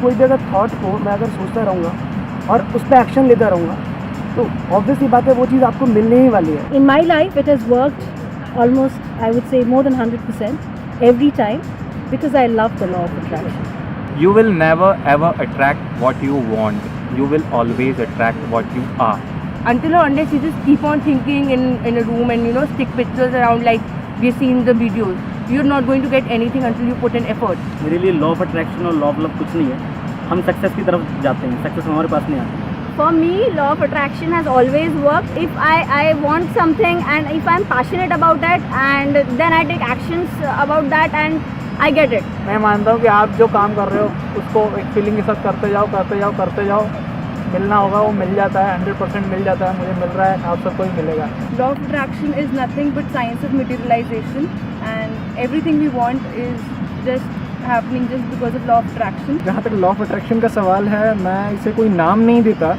कोई भी अगर थॉट को मैं अगर सोचता रहूँगा और उस पर एक्शन लेता रहूँगा तो ऑब्वियसली बात है वो चीज़ आपको मिलने ही वाली है। In my life, it has worked almost, I would say, more than 100% every time because I love the law of attraction. You will never ever attract what you want. You will always attract what you are. Until or unless you just keep on thinking in a room and stick pictures around like we see in the videos, you're not going to get anything until you put in effort. मेरे लिए law of attraction और law of love कुछ नहीं है, हम success की तरफ जाते हैं, सक्सेस हमारे पास नहीं आती। For me, law of attraction has always worked. If I want something and if I'm passionate about that and then I take actions about that and I get it. मैं मानता हूँ कि आप जो काम कर रहे हो उसको एक फीलिंग के साथ करते जाओ, मिलना होगा वो मिल जाता है, 100% मिल जाता है, मुझे मिल रहा है, आप सबको ही मिलेगा। Law of attraction is nothing but science of materialization, and everything we want is just happening just because of law of attraction. जहाँ तक लॉ ऑफ अट्रैक्शन का सवाल है, मैं इसे कोई नाम नहीं देता,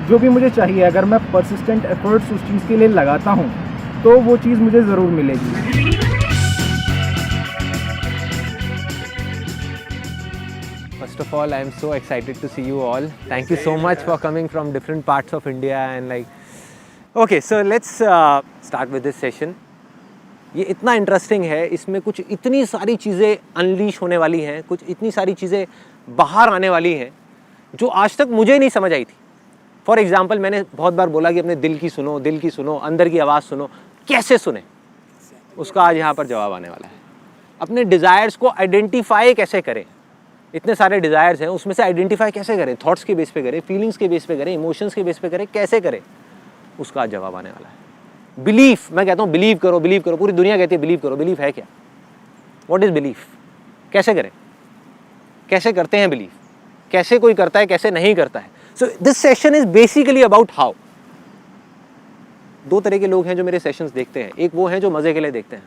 जो भी मुझे चाहिए अगर मैं परसिस्टेंट एफर्ट्स उस चीज़ के लिए लगाता हूँ तो वो चीज़ मुझे ज़रूर मिलेगी। First of all, I am so excited to see you all. Thank you so much for coming from different parts of India and okay, so let's start with this session. ये इतना इंटरेस्टिंग है, इसमें कुछ इतनी सारी चीज़ें unleash होने वाली हैं, कुछ इतनी सारी चीज़ें बाहर आने वाली हैं जो आज तक मुझे नहीं समझ आई थी। फॉर एग्जाम्पल, मैंने बहुत बार बोला कि अपने दिल की सुनो, अंदर की आवाज़ सुनो, कैसे सुने, उसका आज यहाँ पर जवाब आने वाला है। अपने डिज़ायर्स को आइडेंटिफाई कैसे करें, इतने सारे डिज़ायर्स हैं, उसमें से आइडेंटिफाई कैसे करें, थॉट्स के बेस पे करें, फीलिंग्स के बेस पे करें, इमोशंस के बेस पे करें, कैसे करें, उसका जवाब आने वाला है। बिलीफ, मैं कहता हूँ बिलीव करो, पूरी दुनिया कहती है बिलीव करो, बिलीफ है क्या? What is belief? कैसे करें, कैसे करते हैं बिलीव, कैसे कोई करता है, कैसे नहीं करता है। So this session is basically about how. दो तरह के लोग हैं जो मेरे सेशंस देखते हैं, एक वो हैं जो मज़े के लिए देखते हैं,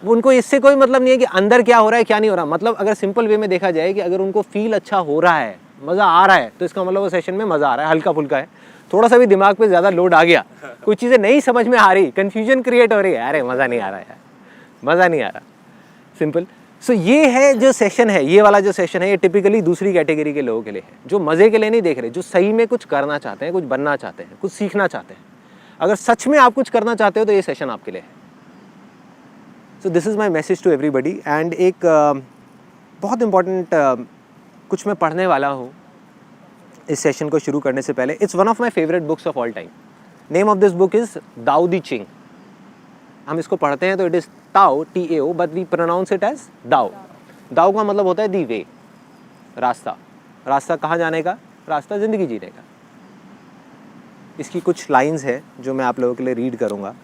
उनको इससे कोई मतलब नहीं है कि अंदर क्या हो रहा है क्या नहीं हो रहा। मतलब अगर सिंपल वे में देखा जाए कि अगर उनको फील अच्छा हो रहा है, मज़ा आ रहा है, तो इसका मतलब वो सेशन में मज़ा आ रहा है, हल्का फुल्का है। थोड़ा सा भी दिमाग पे ज़्यादा लोड आ गया, कुछ चीज़ें नहीं समझ में आ रही, कन्फ्यूजन क्रिएट हो रही है, अरे मज़ा नहीं आ रहा यार, मज़ा नहीं आ रहा, सिंपल। सो ये है जो सेशन है, ये वाला जो सेशन है, ये टिपिकली दूसरी कैटेगरी के लोगों के लिए है, जो मज़े के लिए नहीं देख रहे, जो सही में कुछ करना चाहते हैं, कुछ बनना चाहते हैं, कुछ सीखना चाहते हैं। अगर सच में आप कुछ करना चाहते हो तो ये सेशन आपके लिए है। So this is my message to everybody. And एक बहुत इम्पॉर्टेंट कुछ मैं पढ़ने वाला हूँ इस सेशन को शुरू करने से पहले। It's one of my favourite books of all time. Name of this book is Tao Te Ching. हम इसको पढ़ते हैं तो it is Tao, TAO, but we pronounce it as Tao. Tao का मतलब होता है दी वे, रास्ता। रास्ता कहाँ जाने का? रास्ता ज़िंदगी जीने का। इसकी कुछ लाइंस हैं जो मैं आप लोगों के लिए रीड करूँगा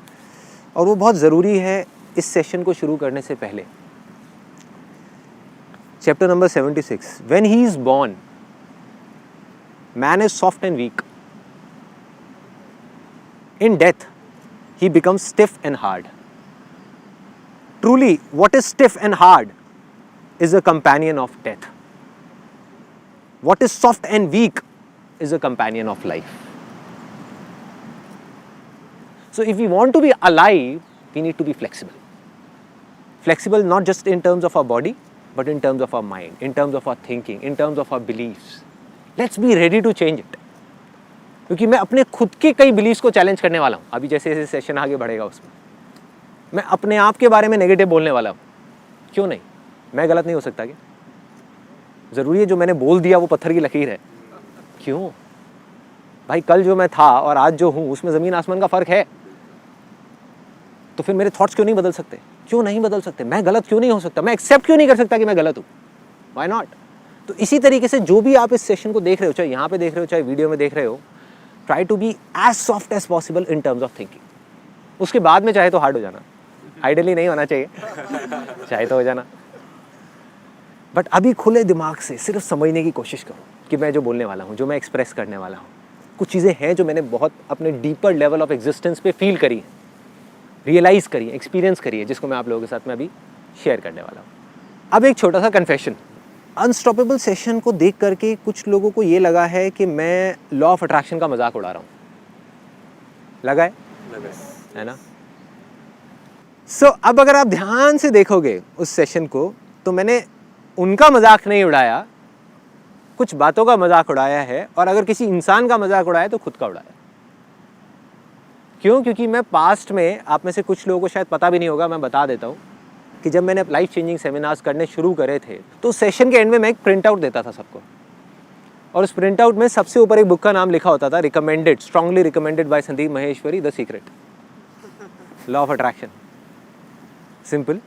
और वो बहुत ज़रूरी है इस सेशन को शुरू करने से पहले। Chapter number 76, when he is born man is soft and weak. In death, he becomes stiff and hard. Truly, what is stiff and hard is a companion of death. What is soft and weak is a companion of life. So if we want to be alive, we need to be flexible. Flexible not just in terms of our body, but in terms of our mind, in terms of our thinking, in terms of our beliefs. Let's be ready to change it. क्योंकि मैं अपने खुद के कई beliefs को challenge करने वाला हूँ। अभी जैसे जैसे सेशन आगे बढ़ेगा उसमें मैं अपने आप के बारे में नेगेटिव बोलने वाला हूँ। क्यों नहीं? मैं गलत नहीं हो सकता क्या? ज़रूरी है जो मैंने बोल दिया वो पत्थर की लकीर है? क्यों भाई, कल जो मैं था और आज जो हूँ उसमें ज़मीन आसमान का फ़र्क है। तो फिर मेरे थॉट्स क्यों नहीं बदल सकते? क्यों नहीं बदल सकते? मैं गलत क्यों नहीं हो सकता? मैं एक्सेप्ट क्यों नहीं कर सकता कि मैं गलत हूँ? Why not? तो इसी तरीके से जो भी आप इस सेशन को देख रहे हो, चाहे यहाँ पे देख रहे हो, चाहे वीडियो में देख रहे हो, try to be as soft as possible in terms of thinking. उसके बाद में चाहे तो हार्ड हो जाना, आइडियली नहीं होना चाहिए, चाहे तो हो जाना, बट अभी खुले दिमाग से सिर्फ समझने की कोशिश करो कि मैं जो बोलने वाला हूँ, जो मैं एक्सप्रेस करने वाला हूँ, कुछ चीज़ें हैं जो मैंने बहुत अपने डीपर लेवल ऑफ एग्जिस्टेंस पे फील करी है, रियलाइज़ करी है, एक्सपीरियंस करी है, जिसको मैं आप लोगों के साथ में अभी शेयर करने वाला हूँ। अब एक छोटा सा कन्फेशन। अनस्टॉपेबल सेशन को देख करके कुछ लोगों को ये लगा है कि मैं लॉ ऑफ अट्रैक्शन का मजाक उड़ा रहा हूँ। लगा है ना? सो अब अगर आप ध्यान से देखोगे उस सेशन को, तो मैंने उनका मजाक नहीं उड़ाया, कुछ बातों का मजाक उड़ाया है, और अगर किसी इंसान का मजाक उड़ाया तो खुद का उड़ाया। क्यों? क्योंकि मैं पास्ट में, आप में से कुछ लोगों को शायद पता भी नहीं होगा, मैं बता देता हूँ कि जब मैंने लाइफ चेंजिंग सेमिनार्स करने शुरू करे थे तो सेशन के एंड में मैं एक प्रिंट आउट देता था सबको, और उस प्रिंट आउट में सबसे ऊपर एक बुक का नाम लिखा होता था, recommended, strongly recommended by Sandeep Maheshwari, the secret, law of attraction, simple.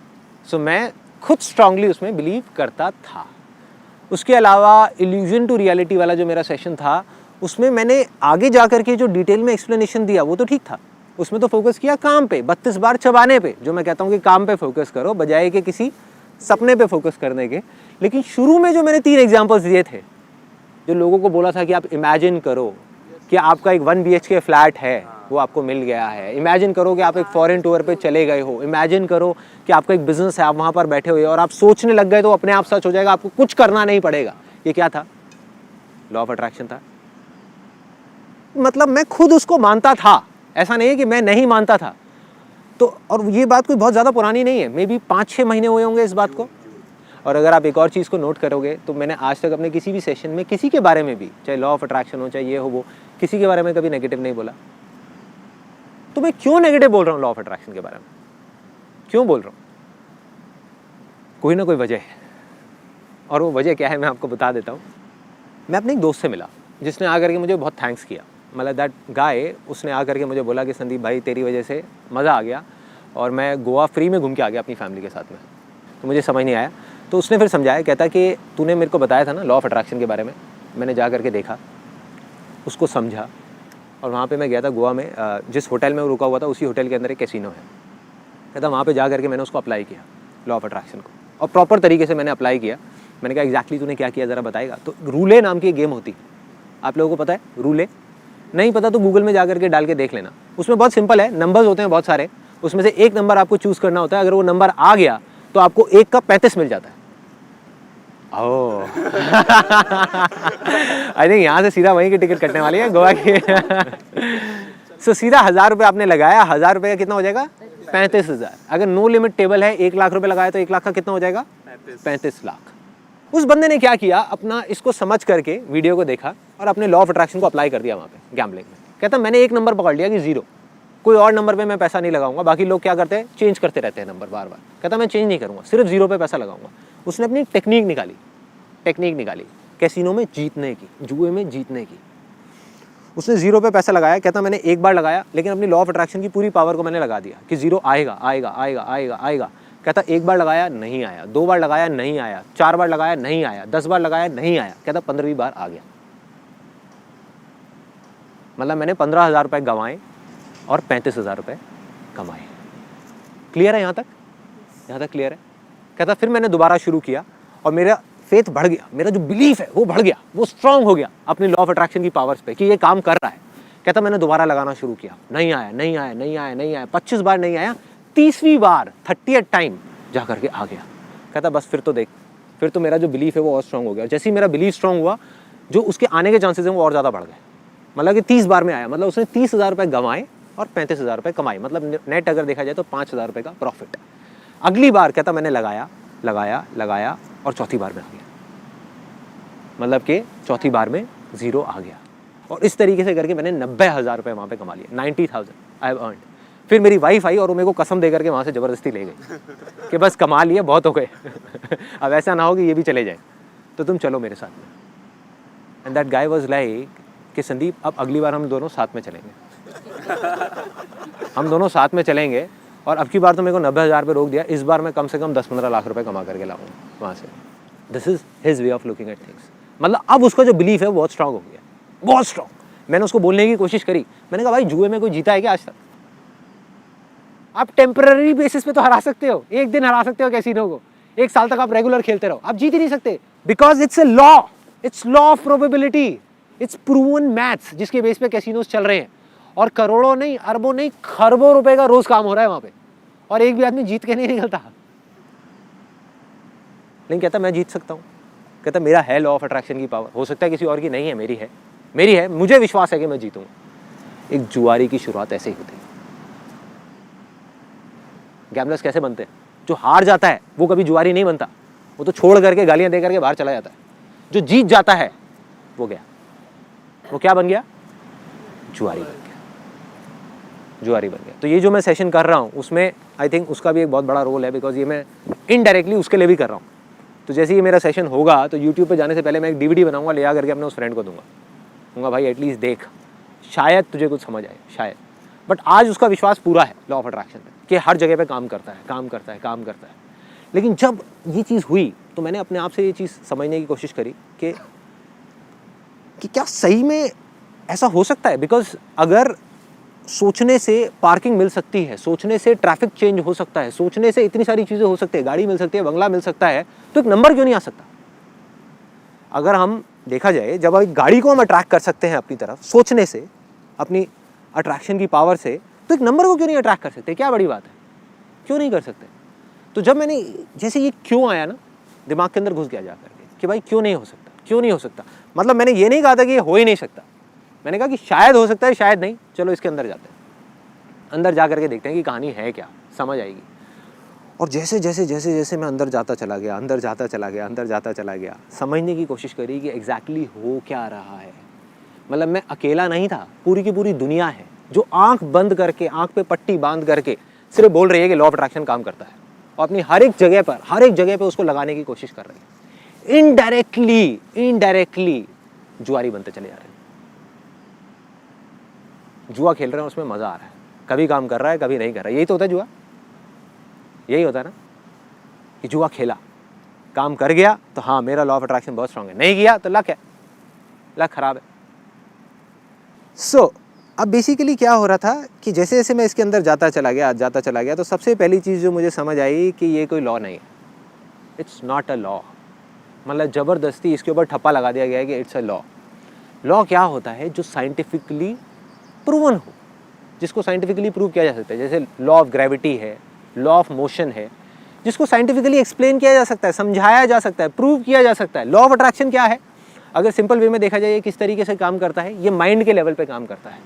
So मैं खुद स्ट्रांगली उसमें बिलीव करता था। उसके अलावा इल्यूजन टू रियलिटी वाला जो मेरा सेशन था, उसमें मैंने आगे जाकर के जो डिटेल में एक्सप्लेनेशन दिया वो तो ठीक था, उसमें तो फोकस किया काम पे, 32 बार चबाने पे, जो मैं कहता हूँ कि काम पे फोकस करो बजाय कि किसी सपने पे फोकस करने के। लेकिन शुरू में जो मैंने 3 एग्जांपल्स दिए थे, जो लोगों को बोला था कि आप इमेजिन करो कि आपका एक 1 BHK फ्लैट है, वो आपको मिल गया है, इमेजिन करो कि आप एक फॉरेन टूर पे चले गए हो, इमेजिन करो कि आपका एक बिजनेस है, आप वहाँ पर बैठे हुए और आप सोचने लग गए तो अपने आप सच हो जाएगा, आपको कुछ करना नहीं पड़ेगा। ये क्या था? लॉ ऑफ अट्रैक्शन था। मतलब मैं खुद उसको मानता था, ऐसा नहीं है कि मैं नहीं मानता था। तो और ये बात कोई बहुत ज़्यादा पुरानी नहीं है, मे बी 5-6 महीने हुए होंगे इस बात को। और अगर आप एक और चीज़ को नोट करोगे तो मैंने आज तक अपने किसी भी सेशन में किसी के बारे में भी, चाहे लॉ ऑफ अट्रैक्शन हो, चाहे ये हो वो, किसी के बारे में कभी नेगेटिव नहीं बोला। तो मैं क्यों नेगेटिव बोल रहा हूँ लॉ ऑफ अट्रैक्शन के बारे में? क्यों बोल रहा हूँ? कोई ना कोई वजह है, और वो वजह क्या है मैं आपको बता देता हूँ। मैं अपने एक दोस्त से मिला जिसने आकर के मुझे बहुत थैंक्स किया, मतलब दैट गाय, उसने आकर के मुझे बोला कि संदीप भाई तेरी वजह से मज़ा आ गया और मैं गोवा फ्री में घूम के आ गया अपनी फैमिली के साथ में। तो मुझे समझ नहीं आया, तो उसने फिर समझाया, कहता कि तूने मेरे को बताया था ना लॉ ऑफ अट्रैक्शन के बारे में, मैंने जा करके देखा, उसको समझा, और वहाँ पे मैं गया था गोवा में, जिस होटल में वो रुका हुआ था उसी होटल के अंदर एक कैसीनो है। कहता वहाँ पे जा करके मैंने उसको अप्लाई किया लॉ ऑफ अट्रैक्शन को, और प्रॉपर तरीके से मैंने अप्लाई किया। मैंने कहा एग्जैक्टली तूने क्या किया ज़रा बताएगा? तो रूले नाम की एक गेम होती, आप लोगों को पता है रूले? नहीं पता तो गूगल में जा करके डाल के देख लेना। उसमें बहुत सिंपल है, नंबर्स होते हैं बहुत सारे, उसमें से एक नंबर आपको चूज़ करना होता है। अगर वो नंबर आ गया तो आपको 1 का 35 मिल जाता है। ओह आई थिंक यहाँ से सीधा वहीं की टिकट कटने वाली है गोवा की। सो सीधा 1000 रुपये आपने लगाया, 1000 रुपये का कितना हो जाएगा? 35,000। अगर नो लिमिट टेबल है, 1 लाख रुपये लगाया तो 1 लाख का कितना हो जाएगा? 35 लाख। उस बंदे ने क्या किया, अपना इसको समझ करके वीडियो को देखा और अपने लॉ ऑफ अट्रैक्शन को अप्लाई कर दिया वहाँ पे गैम्बलिंग में। कहता मैंने एक नंबर पकड़ लिया कि 0, कोई और नंबर पे मैं पैसा नहीं लगाऊंगा। बाकी लोग क्या करते हैं, चेंज करते रहते हैं नंबर बार बार। कहता मैं चेंज नहीं करूँगा, सिर्फ 0 पे पैसा लगाऊंगा। उसने अपनी टेक्निक निकाली कैसीनो में जीतने की, जुए में जीतने की। उसने 0 पे पैसा लगाया। कहता मैंने एक बार लगाया, लेकिन अपनी लॉ ऑफ अट्रैक्शन की पूरी पावर को मैंने लगा दिया कि 0 आएगा आएगा आएगा आएगा आएगा। कहता एक बार लगाया नहीं आया, 2 बार लगाया नहीं आया, 4 बार लगाया नहीं आया, 10 बार लगाया नहीं आया। कहता 15वीं बार आ गया। मतलब मैंने 15,000 रुपये गंवाए और 35,000 रुपये कमाए। क्लियर है यहाँ तक? यहाँ तक क्लियर है? कहता फिर मैंने दोबारा शुरू किया और मेरा फेथ बढ़ गया, मेरा जो बिलीफ है वो बढ़ गया, वो स्ट्रांग हो गया अपनी लॉ ऑफ अट्रैक्शन की पावर्स पे कि ये काम कर रहा है। कहता मैंने दोबारा लगाना शुरू किया, नहीं आया नहीं आया नहीं आया नहीं आया, 25 बार नहीं आया, 30वीं बार 30th टाइम जा करके आ गया। कहता बस फिर तो देख, फिर तो मेरा जो बिलीफ है वो और स्ट्रांग हो गया। जैसे ही मेरा बिलीफ स्ट्रांग हुआ, जो उसके आने के चांसेस हैं वो और ज़्यादा बढ़ गए। मतलब कि 30 बार में आया, मतलब उसने 30,000 रुपये गंवाए और 35,000 रुपये कमाए। मतलब नेट अगर देखा जाए तो 5,000 रुपये का प्रॉफिट। अगली बार कहता मैंने लगाया लगाया लगाया और चौथी बार में आ गया, मतलब कि चौथी बार में 0 आ गया। और इस तरीके से करके मैंने 90,000 रुपये वहाँ पे कमा लिए। 90,000 आई हैव अर्न्ड। फिर मेरी वाइफ आई और वो मेरे को कसम दे करके वहाँ से ज़बरदस्ती ले गई कि बस कमा लिए, बहुत हो गए अब ऐसा ना हो कि ये भी चले जाए, तो तुम चलो मेरे साथ में। And that guy was like कि संदीप अब अगली बार हम दोनों साथ में चलेंगे हम दोनों साथ में चलेंगे, और अब की बार तो मेरे को 90,000 रुपये रोक दिया, इस बार मैं कम से कम 10-15 लाख रुपए कमा करके लाऊंगा वहाँ से। This is his way of looking at things. मतलब अब उसका जो बिलीफ है वो बहुत स्ट्रांग हो गया, बहुत स्ट्रांग। मैंने उसको बोलने की कोशिश करी, मैंने कहा भाई जुए में कोई जीता है क्या आज तक? आप टेम्पररी बेसिस पे तो हरा सकते हो, एक दिन हरा सकते हो कैसीनो को, 1 साल तक आप रेगुलर खेलते रहो, आप जीत ही नहीं सकते। Because it's a law, it's law of probability, it's proven maths जिसके बेस पे कैसीनोस चल रहे हैं। और करोड़ों नहीं, अरबों नहीं, खरबों रुपए का रोज काम हो रहा है वहां पे, और एक भी आदमी जीत के नहीं निकलता। लेकिन कहता मैं जीत सकता हूँ। कहता मेरा है लॉ ऑफ अट्रैक्शन की पावर, हो सकता है किसी और की नहीं है, मेरी है, मुझे विश्वास है कि मैं जीतूंगा। एक जुआरी की शुरुआत ऐसे ही होती है। गैम्बलर्स कैसे बनते हैं? जो हार जाता है वो कभी जुआरी नहीं बनता, वो तो छोड़ करके गालियां दे करके बाहर चला जाता है। जो जीत जाता है वो गया, वो क्या बन गया? जुआरी बन गया, जुआरी बन गया। तो ये जो मैं सेशन कर रहा हूँ उसमें आई थिंक उसका भी एक बहुत बड़ा रोल है, बिकॉज ये मैं इनडायरेक्टली उसके लिए भी कर रहा हूँ। तो जैसे ये मेरा सेशन होगा तो यूट्यूब पे जाने से पहले मैं एक DVD बनाऊंगा, ले आ करके अपने उस फ्रेंड को दूंगा भाई एटलीस्ट देख, शायद तुझे कुछ समझ आए, शायद। बट आज उसका विश्वास पूरा है लॉ ऑफ अट्रैक्शन पे कि हर जगह पे काम करता है, काम करता है, काम करता है। लेकिन जब ये चीज़ हुई तो मैंने अपने आप से ये चीज़ समझने की कोशिश करी कि क्या सही में ऐसा हो सकता है। बिकॉज अगर सोचने से पार्किंग मिल सकती है, सोचने से ट्रैफिक चेंज हो सकता है, सोचने से इतनी सारी चीज़ें हो सकती है, गाड़ी मिल सकती है, बंगला मिल सकता है, तो एक नंबर क्यों नहीं आ सकता? अगर हम देखा जाए, जब एक गाड़ी को हम अट्रैक्ट कर सकते हैं अपनी तरफ सोचने से, अपनी अट्रैक्शन की पावर से, तो एक नंबर को क्यों नहीं अट्रैक्ट कर सकते? क्या बड़ी बात है, क्यों नहीं कर सकते? तो जब मैंने जैसे ये क्यों आया ना दिमाग के अंदर घुस गया जा करके कि भाई क्यों नहीं हो सकता, क्यों नहीं हो सकता। मतलब मैंने ये नहीं कहा था कि ये हो ही नहीं सकता, मैंने कहा कि शायद हो सकता है, शायद नहीं। चलो इसके अंदर जाते हैं, अंदर जा करके देखते हैं कि कहानी है क्या, समझ आएगी। और जैसे जैसे जैसे जैसे मैं अंदर जाता चला गया, अंदर जाता चला गया, अंदर जाता चला गया, समझने की कोशिश करी कि एग्जैक्टली हो क्या रहा है। मतलब मैं अकेला नहीं था, पूरी की पूरी दुनिया है जो आंख बंद करके, आंख पे पट्टी बांध करके सिर्फ बोल रही है कि लॉ ऑफ अट्रैक्शन काम करता है, और अपनी हर एक जगह पर उसको लगाने की कोशिश कर रही है। इनडायरेक्टली जुआरी बनते चले जा रहे हैं, जुआ खेल रहे हैं, उसमें मजा आ रहा है, कभी काम कर रहा है, कभी नहीं कर रहा है। यही तो होता है जुआ, यही होता है ना कि जुआ खेला, काम कर गया तो हाँ मेरा लॉ ऑफ अट्रैक्शन बहुत स्ट्रांग है, नहीं किया तो लक है, लक खराब है। सो अब बेसिकली क्या हो रहा था कि जैसे जैसे मैं इसके अंदर जाता चला गया तो सबसे पहली चीज़ जो मुझे समझ आई कि ये कोई लॉ नहीं है, इट्स नॉट अ लॉ। मतलब ज़बरदस्ती इसके ऊपर ठप्पा लगा दिया गया है कि इट्स अ लॉ। लॉ क्या होता है? जो साइंटिफिकली प्रूवन हो, जिसको साइंटिफिकली प्रूव किया जा सकता है। जैसे लॉ ऑफ ग्रेविटी है, लॉ ऑफ मोशन है, जिसको साइंटिफिकली एक्सप्लेन किया जा सकता है, समझाया जा सकता है, प्रूव किया जा सकता है। लॉ ऑफ अट्रैक्शन क्या है? अगर सिंपल वे में देखा जाए ये किस तरीके से काम करता है, ये माइंड के लेवल पे काम करता है।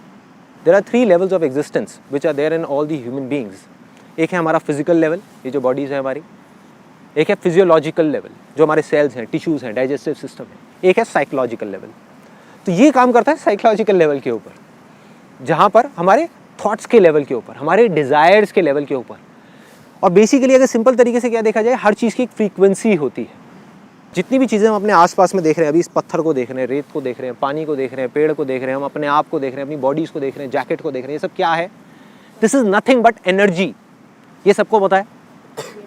There are 3 levels of existence which are there in all the human beings. एक है हमारा फिजिकल लेवल, ये जो बॉडीज़ है हमारी। एक है फिजियोलॉजिकल लेवल, जो हमारे सेल्स हैं, टिश्यूज़ हैं, डाइजेस्टिव सिस्टम है। एक है साइकोलॉजिकल लेवल। तो ये काम करता है साइकोलॉजिकल लेवल के ऊपर, जहाँ पर हमारे थॉट्स के लेवल के ऊपर, हमारे डिज़ायर्स के लेवल के ऊपर। और बेसिकली अगर सिंपल तरीके से क्या देखा जाए, हर चीज़ की एक फ्रीक्वेंसी होती है। जितनी भी चीज़ें हम अपने आसपास में देख रहे हैं, अभी इस पत्थर को देख रहे हैं, रेत को देख रहे हैं, पानी को देख रहे हैं, पेड़ को देख रहे हैं, हम अपने आप को देख रहे हैं, अपनी बॉडीज़ को देख रहे हैं, जैकेट को देख रहे हैं, ये सब क्या है? This is nothing but energy. ये सबको पता है,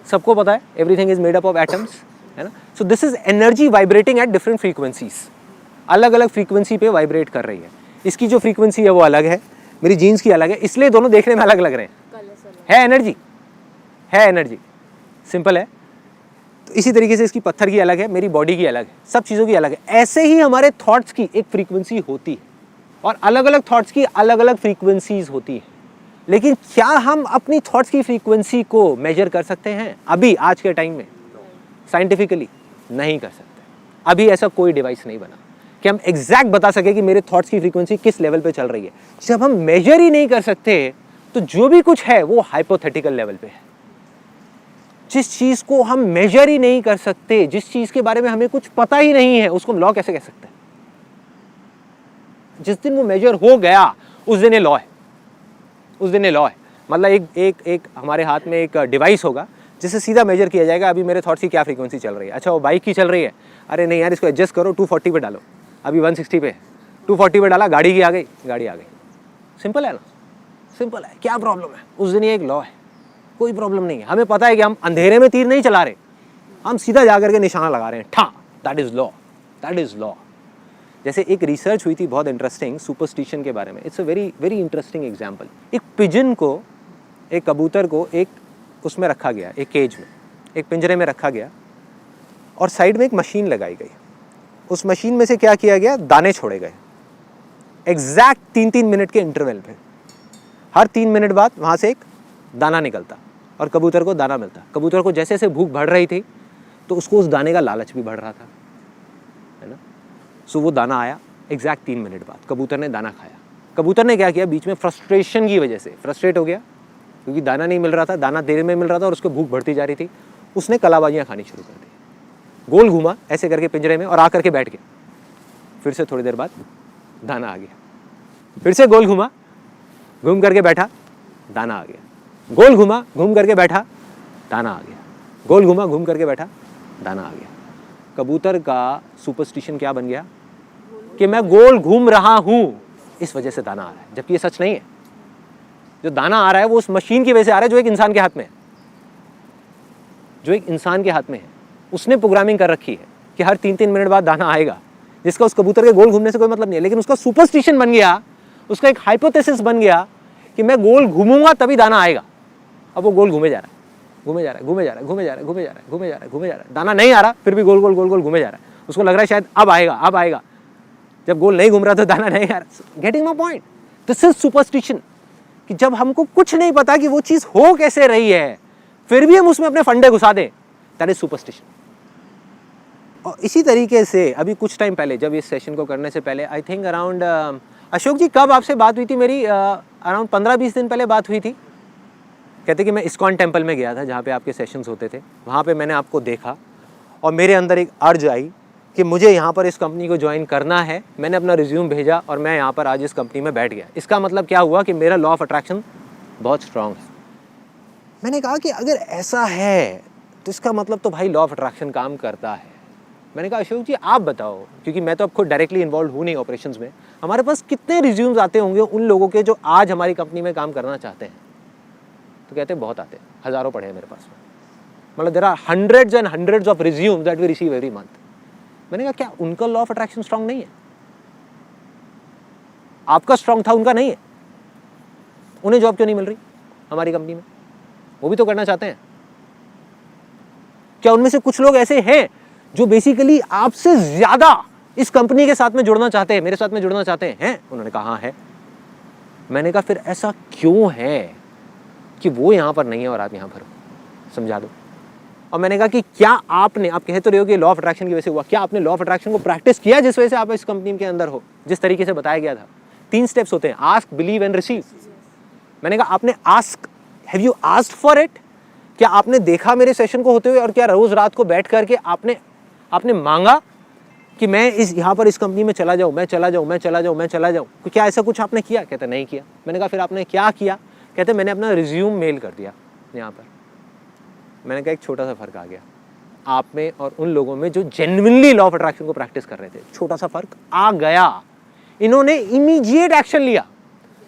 सबको पता है, everything is made up of atoms, है ना। So this is energy vibrating at different frequencies, अलग अलग फ्रीक्वेंसी पे वाइब्रेट कर रही है। इसकी जो फ्रीक्वेंसी है वो अलग है, मेरी जीन्स की अलग है, इसलिए दोनों देखने में अलग लग रहे हैं। है एनर्जी, है एनर्जी, सिंपल है। तो इसी तरीके से इसकी पत्थर की अलग है, मेरी बॉडी की अलग है, सब चीज़ों की अलग है। ऐसे ही हमारे थॉट्स की एक फ्रीक्वेंसी होती है, और अलग अलग थॉट्स की अलग अलग फ्रीक्वेंसीज होती है। लेकिन क्या हम अपनी थॉट्स की फ्रीक्वेंसी को मेजर कर सकते हैं अभी आज के टाइम में? साइंटिफिकली नहीं कर सकते। अभी ऐसा कोई डिवाइस नहीं बना कि हम एग्जैक्ट बता सके कि मेरे थॉट्स की फ्रीक्वेंसी किस लेवल पे चल रही है। जब हम मेजर ही नहीं कर सकते तो जो भी कुछ है वो हाइपोथेटिकल लेवल पे है। जिस चीज़ को हम मेजर ही नहीं कर सकते, जिस चीज़ के बारे में हमें कुछ पता ही नहीं है, उसको हम लॉ कैसे कह सकते हैं? जिस दिन वो मेजर हो गया उस दिन ये लॉ है, उस दिन ये लॉ है। मतलब एक हमारे हाथ में एक डिवाइस होगा जिससे सीधा मेजर किया जाएगा अभी मेरे थॉट्स की क्या फ्रीक्वेंसी चल रही है। अच्छा वो बाइक की चल रही है, अरे नहीं यार इसको एडजस्ट करो 240 पे डालो, अभी 160 पे, 240 पे डाला, गाड़ी की आ गई, गाड़ी आ गई। सिंपल है ना, सिंपल है। क्या प्रॉब्लम है? उस दिन ये एक लॉ है, कोई प्रॉब्लम नहीं है। हमें पता है कि हम अंधेरे में तीर नहीं चला रहे, हम सीधा जा करके निशाना लगा रहे हैं, ठा, that is law, that is law. जैसे एक रिसर्च हुई थी बहुत इंटरेस्टिंग सुपरस्टिशन के बारे में। It's a very very interesting example. एक पिजन को, एक कबूतर को एक उसमें रखा गया, एक केज में, एक पिंजरे में रखा गया, और साइड में एक मशीन लगाई गई। उस मशीन में से क्या किया गया, दाने छोड़े गए एग्जैक्ट 3-3 मिनट के इंटरवल पे। हर 3 मिनट बाद वहाँ से एक दाना निकलता और कबूतर को दाना मिलता। कबूतर को जैसे जैसे भूख बढ़ रही थी तो उसको उस दाने का लालच भी बढ़ रहा था, है ना। सो वो दाना आया एग्जैक्ट 3 मिनट बाद, कबूतर ने दाना खाया। कबूतर ने क्या किया, बीच में फ्रस्ट्रेशन की वजह से फ्रस्ट्रेट हो गया क्योंकि दाना नहीं मिल रहा था, दाना देर में मिल रहा था और उसको भूख बढ़ती जा रही थी। उसने कलाबाजियाँ खानी शुरू कर दी। गोल घूमा ऐसे करके पिंजरे में और आकर के बैठ गया। फिर से थोड़ी देर बाद दाना आ गया, फिर से गोल घूमा, घूम करके बैठा, दाना आ गया, गोल घूमा, घूम करके बैठा, दाना आ गया, गोल घूमा, घूम करके बैठा, दाना आ गया। कबूतर का सुपरस्टिशन क्या बन गया कि मैं गोल घूम रहा हूं इस वजह से दाना आ रहा है, जबकि ये सच नहीं है। जो दाना आ रहा है वो उस मशीन की वजह से आ रहा है जो एक इंसान के हाथ में है, जो एक इंसान के हाथ में है। उसने प्रोग्रामिंग कर रखी है कि हर 3-3 मिनट बाद दाना आएगा, जिसका उस कबूतर के गोल घूमने से कोई मतलब नहीं है। लेकिन उसका सुपरस्टिशन बन गया, उसका एक हाइपोथेसिस बन गया कि मैं गोल घूमूंगा तभी दाना आएगा। अब वो गोल घूमे जा रहा है, घूमे जा रहा है, घूमे जा रहा है, घूमे जा रहा है, घूमे जा रहा है, घूमे जा रहा है, घूमे जा रहा है, दाना नहीं आ रहा, फिर भी गोल गोल गोल गोल घूमे जा रहा है। उसको लग रहा है शायद अब आएगा, अब आएगा। जब गोल नहीं घूम रहा तो दाना नहीं आ रहा। Getting my point? This is superstition, कि जब हमको कुछ नहीं पता कि वो चीज हो कैसे रही है, फिर भी हम उसमें अपने फंडे घुसा दें, दैट इज सुपरस्टिशन। और इसी तरीके से अभी कुछ टाइम पहले, जब इस सेशन को करने से पहले, आई थिंक अराउंड अशोक जी कब आपसे बात हुई थी मेरी? अराउंड 15-20 दिन पहले बात हुई थी। कहते कि मैं इस्कॉन टेम्पल में गया था जहाँ पे आपके सेशंस होते थे, वहाँ पे मैंने आपको देखा और मेरे अंदर एक अर्ज आई कि मुझे यहाँ पर इस कंपनी को ज्वाइन करना है। मैंने अपना रिज्यूम भेजा और मैं यहाँ पर आज इस कंपनी में बैठ गया। इसका मतलब क्या हुआ कि मेरा लॉ ऑफ अट्रैक्शन बहुत स्ट्रांग है। मैंने कहा कि अगर ऐसा है तो इसका मतलब तो भाई लॉ ऑफ अट्रैक्शन काम करता है। मैंने कहा अशोक जी आप बताओ, क्योंकि मैं तो अब खुद डायरेक्टली इन्वॉल्व हूँ नहीं ऑपरेशंस में, हमारे पास कितने रिज्यूम्स आते होंगे उन लोगों के जो आज हमारी कंपनी में काम करना चाहते हैं? तो कहते हैं बहुत आते हैं, हज़ारों पड़े हैं मेरे पास में। मतलब there are hundreds and hundreds of resumes that we receive every month. मैंने कहा क्या उनका लॉ ऑफ अट्रैक्शन स्ट्रांग नहीं है? आपका स्ट्रांग था, उनका नहीं है। उन्हें जॉब क्यों नहीं मिल रही हमारी कंपनी में? वो भी तो करना चाहते हैं। क्या उनमें से कुछ लोग ऐसे हैं जो बेसिकली आपसे ज्यादा इस कंपनी के साथ में जुड़ना चाहते हैं, मेरे साथ में जुड़ना चाहते हैं? उन्होंने कहा हाँ है। मैंने कहा फिर ऐसा क्यों है कि वो यहां पर नहीं है और आप यहां पर हो? समझा दो। और मैंने कहा कि क्या आपने, आप कह तो रहे हो कि लॉ ऑफ अट्रैक्शन की वजह से हुआ, क्या आपने लॉ ऑफ अट्रैक्शन को प्रैक्टिस किया जिस वजह से आप इस कंपनी के अंदर हो, जिस तरीके से बताया गया था? 3 स्टेप्स होते हैं, आस्क, बिलीव एंड रिसीव। मैंने कहा आपने ask, have you asked for it? क्या आपने देखा मेरे सेशन को होते हुए, और क्या रोज रात को बैठ करके आपने मांगा कि मैं इस यहाँ पर इस कंपनी में चला जाऊँ, मैं चला जाऊँ, मैं चला जाऊँ, मैं चला जाऊँ? क्या ऐसा कुछ आपने किया? कहते नहीं किया। मैंने कहा फिर आपने क्या किया? कहते मैंने अपना रिज्यूम मेल कर दिया यहाँ पर। मैंने कहा एक छोटा सा फ़र्क आ गया आप में और उन लोगों में जो जेन्युइनली लॉ ऑफ अट्रैक्शन को प्रैक्टिस कर रहे थे। छोटा सा फ़र्क आ गया। इन्होंने इमीडिएट एक्शन लिया,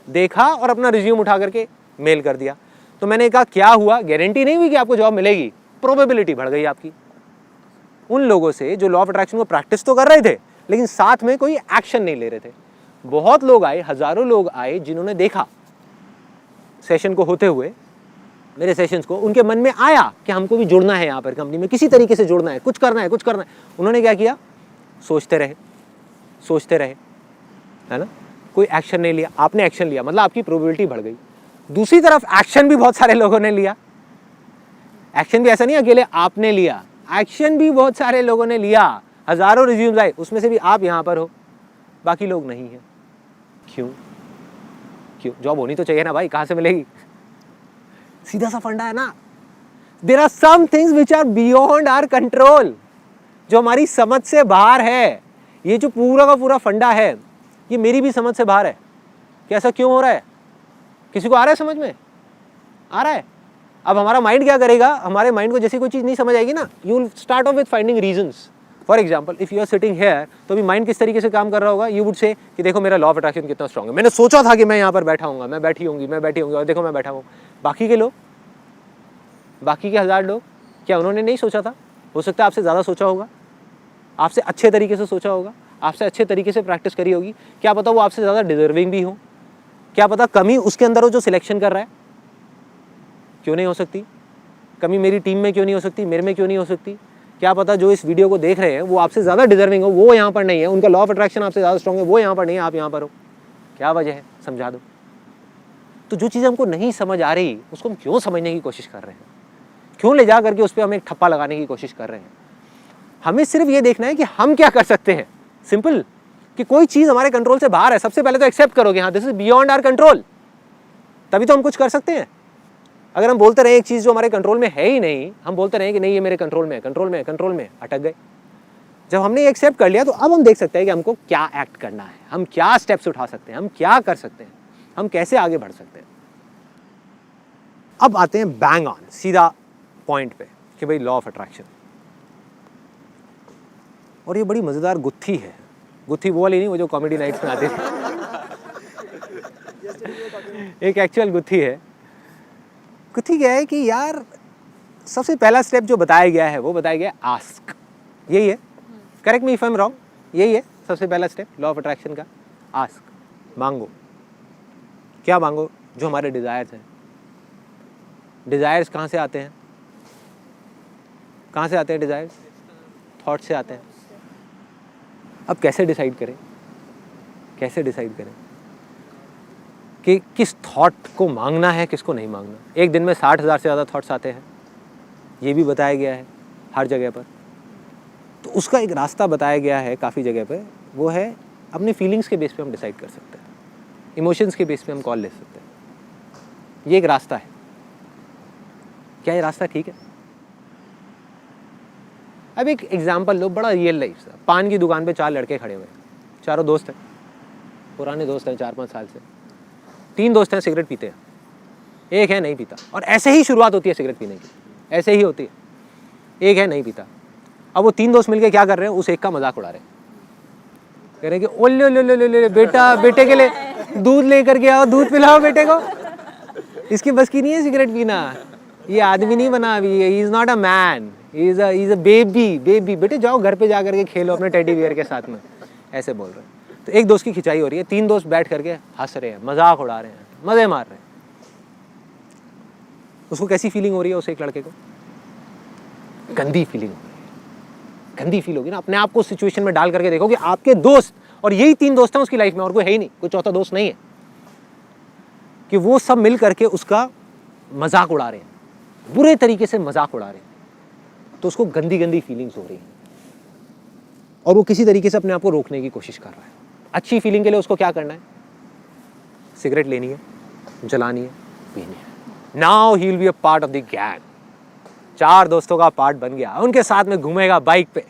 देखा और अपना रिज्यूम उठा करके मेल कर दिया। तो मैंने कहा क्या हुआ? गारंटी नहीं हुई कि आपको जॉब मिलेगी, प्रोबेबिलिटी बढ़ गई आपकी। उन लोगों से जो लॉ ऑफ अट्रैक्शन को प्रैक्टिस तो कर रहे थे लेकिन साथ में कोई एक्शन नहीं ले रहे थे। बहुत लोग आए, हज़ारों लोग आए जिन्होंने देखा सेशन को होते हुए, मेरे सेशंस को, उनके मन में आया कि हमको भी जुड़ना है यहाँ पर कंपनी में, किसी तरीके से जुड़ना है, कुछ करना है, कुछ करना है। उन्होंने क्या किया? सोचते रहे, है ना? कोई एक्शन नहीं लिया। आपने एक्शन लिया, मतलब आपकी प्रोबेबिलिटी बढ़ गई। दूसरी तरफ एक्शन भी बहुत सारे लोगों ने लिया। एक्शन भी ऐसा नहीं अकेले आपने लिया, एक्शन भी बहुत सारे लोगों ने लिया। हज़ारों रिज्यूम्स आए, उसमें से भी आप यहाँ पर हो, बाकी लोग नहीं है। क्यों? जॉब होनी तो चाहिए ना भाई, कहाँ से मिलेगी? सीधा सा फंडा है ना। There are some things which are beyond our control, जो हमारी समझ से बाहर है। ये जो पूरा का पूरा फंडा है, ये मेरी भी समझ से बाहर है कि ऐसा क्यों हो रहा है। किसी को आ रहा है समझ में? आ रहा है। अब हमारा माइंड क्या करेगा? हमारे माइंड को जैसी कोई चीज़ नहीं समझ आएगी ना, you will start off with finding reasons. For example, if you are sitting here, तो भी माइंड किस तरीके से काम कर रहा होगा? यू वुड से कि देखो मेरा लॉ ऑफ अट्रैक्शन कितना स्ट्रॉन्ग है, मैंने सोचा था कि मैं यहाँ पर बैठा हूँ, मैं बैठी होंगी और देखो मैं बैठा हूँ। बाकी के लोग, बाकी के 1000 लोग, क्या उन्होंने नहीं सोचा था? हो सकता है आपसे ज़्यादा सोचा होगा, आपसे अच्छे तरीके से सोचा होगा, आपसे अच्छे तरीके से प्रैक्टिस करी होगी। क्या पता वो आपसे ज़्यादा डिजर्विंग भी हो, क्या पता कमी उसके अंदर हो जो सिलेक्शन कर रहा है। क्यों नहीं हो सकती? कमी मेरी टीम में क्यों नहीं हो सकती? मेरे में क्यों नहीं हो सकती? क्या पता जो इस वीडियो को देख रहे हैं वो आपसे ज़्यादा डिजर्विंग हो, वो यहाँ पर नहीं है, उनका लॉ ऑफ अट्रैक्शन आपसे ज़्यादा स्ट्रॉन्ग है, वो यहाँ पर नहीं है, आप यहाँ पर हो। क्या वजह है? समझा दो। तो जो चीज़ हमको नहीं समझ आ रही उसको हम क्यों समझने की कोशिश कर रहे हैं? क्यों ले जा करके उस पर हम एक ठप्पा लगाने की कोशिश कर रहे हैं? हमें सिर्फ ये देखना है कि हम क्या कर सकते हैं। सिंपल, कि कोई चीज़ हमारे कंट्रोल से बाहर है, सबसे पहले तो एक्सेप्ट करोगे हाँ this is beyond our control, तभी तो हम कुछ कर सकते हैं। अगर हम बोलते रहे एक चीज़ जो हमारे कंट्रोल में है ही नहीं, हम बोलते रहे कि नहीं ये मेरे कंट्रोल में है, कंट्रोल में है, कंट्रोल में है, अटक गए। जब हमने ये एक्सेप्ट कर लिया तो अब हम देख सकते हैं कि हमको क्या एक्ट करना है, हम क्या स्टेप्स उठा सकते हैं, हम क्या कर सकते हैं, हम कैसे आगे बढ़ सकते हैं। अब आते हैं बैंग ऑन, सीधा पॉइंट पे कि भाई लॉ ऑफ अट्रैक्शन। और ये बड़ी मज़ेदार गुत्थी है, गुत्थी वो वाली नहीं, वो जो कॉमेडी नाइट्स में आती थी एक एक्चुअल गुत्थी है। गुत्थी क्या है कि यार सबसे पहला स्टेप जो बताया गया है वो बताया गया आस्क, यही है, correct me if I am wrong, यही है सबसे पहला स्टेप लॉ ऑफ अट्रैक्शन का, आस्क, मांगो। क्या मांगो? जो हमारे डिज़ायर्स हैं। डिज़ायर्स कहाँ से आते हैं? कहाँ से आते हैं डिज़ायर्स? थॉट से आते हैं। अब कैसे डिसाइड करें, कैसे डिसाइड करें कि किस थॉट को मांगना है, किसको नहीं मांगना? एक दिन में 60,000 से ज़्यादा थॉट्स आते हैं, ये भी बताया गया है हर जगह पर। तो उसका एक रास्ता बताया गया है काफ़ी जगह पे, वो है अपनी फीलिंग्स के बेस पे हम डिसाइड कर सकते हैं, इमोशंस के बेस पे हम कॉल ले सकते हैं। ये एक रास्ता है। क्या ये रास्ता ठीक है? अब एक एग्जांपल लो, बड़ा रियल लाइफ सा। पान की दुकान पे 4 लड़के खड़े हुए हैं, चारों दोस्त हैं, पुराने दोस्त हैं 4-5 साल से। 3 दोस्त हैं सिगरेट पीते हैं, एक है नहीं पीता। और ऐसे ही शुरुआत होती है सिगरेट पीने की, ऐसे ही होती है। एक है नहीं पीता। अब वो 3 दोस्त मिलके क्या कर रहे हैं? उस एक का मजाक उड़ा रहे हैं, कह रहे हैं कि ओले ले ले ले ले बेटा, बेटे के लिए दूध लेकर के आओ, दूध पिलाओ बेटे को, इसकी बस की नहीं है सिगरेट पीना, ये आदमी नहीं बना अभी, he is not a man, he is a baby, baby, बेटे जाओ घर पे जा करके खेलो अपने टेडी बियर के साथ में, ऐसे बोल रहे हैं। तो एक दोस्त की खिंचाई हो रही है, 3 दोस्त बैठ करके हंस रहे हैं, मजाक उड़ा रहे हैं, मजे मार रहे हैं। उसको कैसी फीलिंग हो रही है? उस एक लड़के को गंदी फीलिंग हो रही है, गंदी फील होगी ना। अपने आप को सिचुएशन में डाल करके देखो कि आपके दोस्त, और यही 3 दोस्त हैं उसकी लाइफ में, और कोई है ही नहीं, कोई चौथा दोस्त नहीं है, कि वो सब मिल करके उसका मजाक उड़ा रहे हैं, बुरे तरीके से मजाक उड़ा रहे हैं। तो उसको गंदी गंदी फीलिंग्स हो रही हैं और वो किसी तरीके से अपने आप को रोकने की कोशिश कर रहा है। अच्छी फीलिंग के लिए उसको क्या करना है? सिगरेट लेनी है, जलानी है, पीनी है। Now he will be a part of the gang. 4 दोस्तों का पार्ट बन गया, उनके साथ में घूमेगा बाइक पे,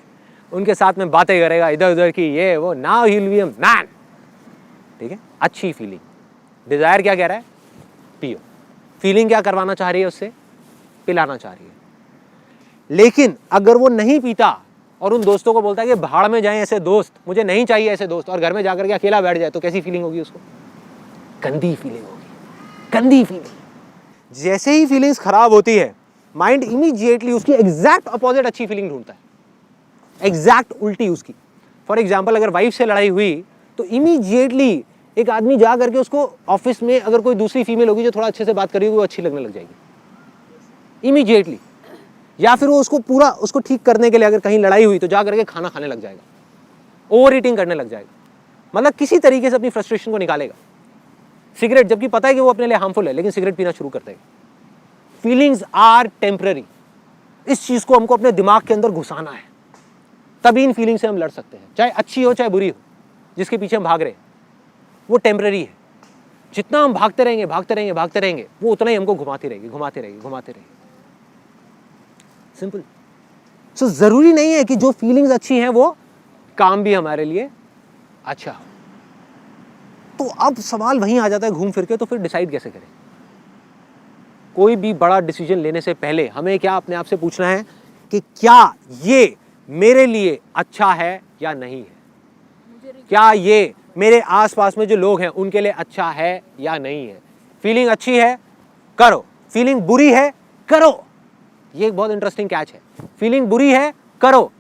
उनके साथ में बातें करेगा इधर उधर की, ये वो। Now he will be a man. ठीक है, अच्छी फीलिंग। डिजायर क्या कह रहा है? पियो। फीलिंग क्या करवाना चाह रही है उससे? पिलाना चाह रही है। लेकिन अगर वो नहीं पीता और उन दोस्तों को बोलता है कि भाड़ में जाएं ऐसे दोस्त, मुझे नहीं चाहिए ऐसे दोस्त, और घर में जाकर के अकेला बैठ जाए, तो कैसी फीलिंग होगी उसको? गंदी फीलिंग होगी, गंदी फीलिंग। जैसे ही फीलिंग्स खराब होती है, माइंड इमीडिएटली उसकी एग्जैक्ट अपोजिट अच्छी फीलिंग ढूंढता है, एग्जैक्ट उल्टी उसकी। फॉर एग्जाम्पल, अगर वाइफ से लड़ाई हुई तो इमीडिएटली एक आदमी जा करके उसको ऑफिस में अगर कोई दूसरी फीमेल होगी जो थोड़ा अच्छे से बात करेगी, वो अच्छी लगने लग जाएगी इमीडिएटली। या फिर वो उसको पूरा उसको ठीक करने के लिए अगर कहीं लड़ाई हुई तो जा करके खाना खाने लग जाएगा, ओवर ईटिंग करने लग जाएगा, मतलब किसी तरीके से अपनी फ्रस्ट्रेशन को निकालेगा। सिगरेट, जबकि पता है कि वो अपने लिए हार्मफुल है, लेकिन सिगरेट पीना शुरू कर देगा। Feelings are temporary. इस चीज को हमको अपने दिमाग के अंदर घुसाना है, तभी इन फीलिंग से हम लड़ सकते हैं, चाहे अच्छी हो चाहे बुरी हो। जिसके पीछे हम भाग रहे हैं वो टेम्पररी है। जितना हम भागते रहेंगे भागते रहेंगे भागते रहेंगे, वो उतना ही हमको घुमाती रहेगी घुमाती रहेगी घुमाती रहेगी। सिंपल। सो जरूरी नहीं है कि जो फीलिंग्स अच्छी हैं वो काम भी हमारे लिए अच्छा हो। तो अब सवाल वहीं आ जाता है घूम फिर के, तो फिर डिसाइड कैसे करें? कोई भी बड़ा डिसीजन लेने से पहले हमें क्या अपने आप से पूछना है कि क्या ये मेरे लिए अच्छा है या नहीं है? क्या ये मेरे आसपास में जो लोग हैं उनके लिए अच्छा है या नहीं है? फीलिंग अच्छी है, करो। फीलिंग बुरी है, करो। ये एक बहुत इंटरेस्टिंग कैच है। फीलिंग बुरी है, करो।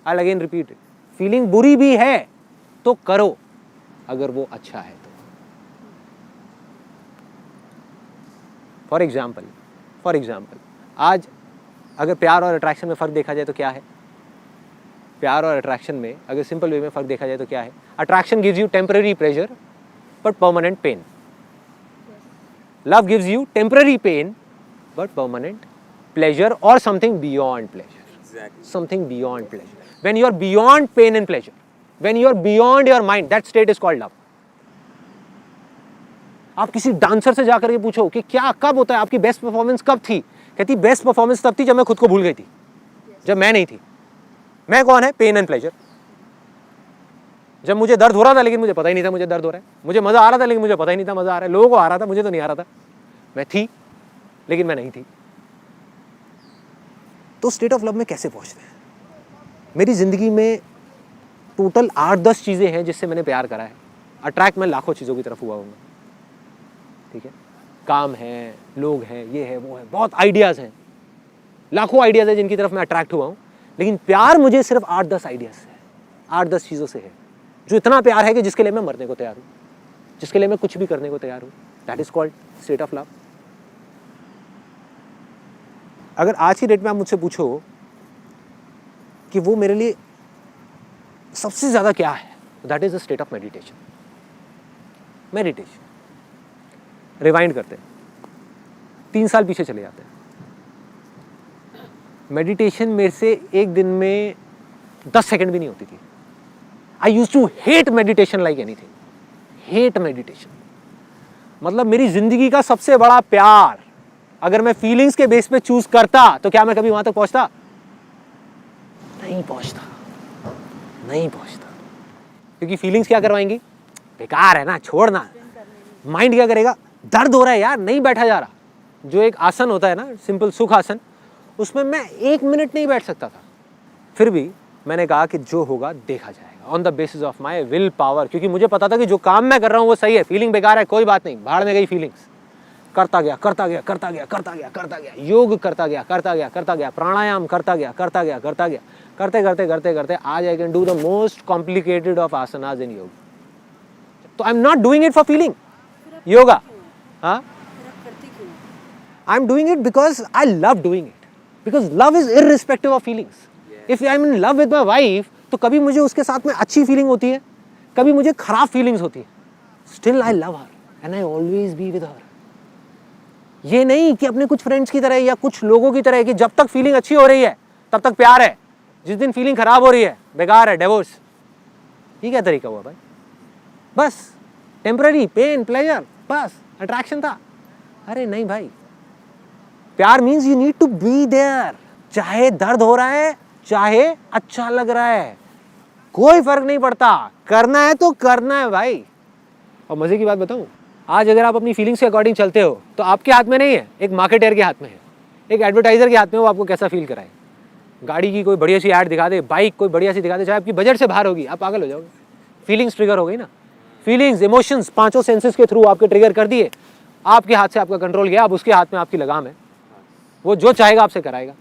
आई अगेन रिपीट, फीलिंग बुरी भी है तो करो, अगर वो अच्छा है तो। फॉर एग्जाम्पल आज अगर प्यार और अट्रैक्शन में फ़र्क देखा जाए तो क्या है? प्यार और अट्रैक्शन में अगर सिंपल वे में फ़र्क देखा जाए तो क्या है? Attraction gives you temporary pleasure but permanent pain. Love gives you temporary pain but permanent pleasure or something beyond pleasure. Exactly. Something beyond pleasure. When you are beyond pain and pleasure, when you are beyond your mind, that state is called love. आप किसी dancer से जाकर के पूछो कि क्या कब होता है, आपकी बेस्ट परफॉर्मेंस कब थी? कहती बेस्ट परफॉर्मेंस तब थी जब मैं खुद को भूल गई थी, जब मैं नहीं थी। मैं कौन है? Pain and pleasure. जब मुझे दर्द हो रहा था लेकिन मुझे पता ही नहीं था मुझे दर्द हो रहा है, मुझे मजा आ रहा था लेकिन मुझे पता ही नहीं था मजा आ रहा है, लोगों को आ रहा था मुझे तो नहीं आ रहा था, मैं थी लेकिन मैं नहीं थी। तो स्टेट ऑफ लव में कैसे पहुंचते हैं? मेरी जिंदगी में टोटल 8-10 चीजें हैं जिससे मैंने प्यार करा है। अट्रैक्ट मैं लाखों चीजों की तरफ हुआ हूँ, ठीक है, काम है, लोग हैं, ये है, वो है, बहुत आइडियाज हैं, लाखों आइडियाज है जिनकी तरफ मैं अट्रैक्ट हुआ हूँ, लेकिन प्यार मुझे सिर्फ 8-10 आइडियाज से है, 8-10 चीजों से है, जो इतना प्यार है कि जिसके लिए मैं मरने को तैयार हूँ, जिसके लिए मैं कुछ भी करने को तैयार हूँ। That is called state of love. अगर आज की डेट में आप मुझसे पूछो कि वो मेरे लिए सबसे ज्यादा क्या है, that is the state of meditation. Meditation. Rewind करते हैं, 3 साल पीछे चले जाते हैं। मेडिटेशन मेरे से एक दिन में 10 सेकंड भी नहीं होती थी। I used to hate meditation like anything, hate meditation. मतलब मेरी जिंदगी का सबसे बड़ा प्यार अगर मैं फीलिंग्स के बेस पे चूज करता तो क्या मैं कभी वहां तक पहुंचता? नहीं पहुंचता, नहीं पहुंचता। क्योंकि फीलिंग्स क्या करवाएंगी? बेकार है ना, छोड़ना। माइंड क्या करेगा? दर्द हो रहा है यार, नहीं बैठा जा रहा। जो एक आसन होता है ना, सिंपल सुख आसन, उसमें मैं 1 मिनट नहीं बैठ सकता था। फिर भी मैंने कहा कि जो होगा देखा जाएगा, on the basis of my will power. क्योंकि मुझे पता था कि जो काम मैं कर रहा हूँ वो सही है। फीलिंग बेकार है, कोई बात नहीं, भाड़ में गई फीलिंग्स। करता गया, करता गया, करता गया, करता गया, करता गया, योग करता गया, करता गया, करता गया, प्राणायाम करता गया, करता गया, करता गया, करते करते करते करते आज I can do the most complicated of asanas in yoga. तो I am not doing it for feeling yoga, हाँ, I am doing it because I love doing it, because love is irrespective of feelings. If I am in love with my wife तो कभी मुझे उसके साथ में अच्छी feeling होती है, कभी मुझे खराब फीलिंग्स होती है, still I love her and I always be with her. ये नहीं कि अपने कुछ फ्रेंड्स की तरह या कुछ लोगों की तरह कि जब तक फीलिंग अच्छी हो रही है तब तक प्यार है, जिस दिन फीलिंग खराब हो रही है बेकार है, डिवोर्स। ये क्या तरीका हुआ भाई? बस टेम्पररी पेन प्लेजर, बस अट्रैक्शन था। अरे नहीं भाई, प्यार means you need to be there. चाहे दर्द हो रहा है, चाहे अच्छा लग रहा है, कोई फर्क नहीं पड़ता, करना है तो करना है भाई। और मजे की बात बताऊं, आज अगर आप अपनी फीलिंग्स के अकॉर्डिंग चलते हो तो आपके हाथ में नहीं है, एक मार्केटर के हाथ में है, एक एडवर्टाइजर के हाथ में, वो आपको कैसा फील कराए। गाड़ी की कोई बढ़िया सी ऐड दिखा दे, बाइक कोई बढ़िया सी दिखा दे, चाहे आपकी बजट से बाहर होगी, आप पागल हो जाओगे। फीलिंग्स ट्रिगर हो गई ना, फीलिंग्स, इमोशंस 5 सेंसेस के थ्रू आपके ट्रिगर कर दिए, आपके हाथ से आपका कंट्रोल गया, अब उसके हाथ में आपकी लगाम है, वो जो चाहेगा आपसे कराएगा।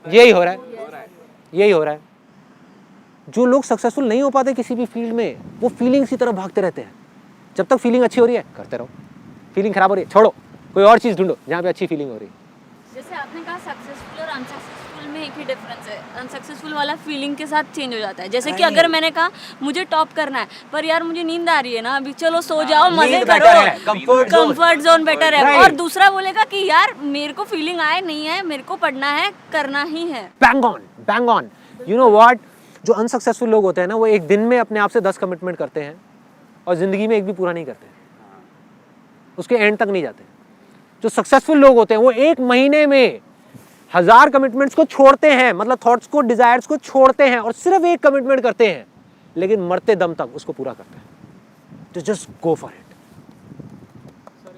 यही हो रहा है, यही हो रहा है। जो लोग सक्सेसफुल नहीं हो पाते किसी भी फील्ड में, वो फीलिंग्स की तरफ भागते रहते हैं। जब तक फीलिंग अच्छी हो रही है करते रहो, फीलिंग खराब हो रही है छोड़ो, कोई और चीज़ ढूंढो जहाँ पे अच्छी फीलिंग हो रही है। जैसे आपने कहा सक्सेसफुल और अनसक्सेसफुल में एक ही डिफरेंस है, अनसक्सेसफुल वाला फीलिंग के साथ चेंज हो जाता है। जैसे कि अगर मैंने कहा मुझे टॉप करना है पर यार मुझे नींद आ रही है ना अभी, चलो सो जाओ, मजे करो, कंफर्ट जोन बेटर है। और दूसरा बोलेगा कि यार मेरे को फीलिंग आए नहीं है, मेरे को पढ़ना है, करना ही है। Bang on, bang on. You know what, जो अनसक्सेसफुल लोग होते हैं ना, वो एक दिन में अपने आप से 10 कमिटमेंट करते हैं और जिंदगी में एक भी पूरा नहीं करते, उसके एंड तक नहीं जाते। जो सक्सेसफुल लोग होते हैं वो 1 महीने में 1000 कमिटमेंट्स को छोड़ते हैं, मतलब थॉट्स को, डिजायर्स को छोड़ते हैं और सिर्फ एक कमिटमेंट करते हैं, लेकिन मरते दम तक उसको पूरा करते हैं। तो जस्ट गो फॉर इट।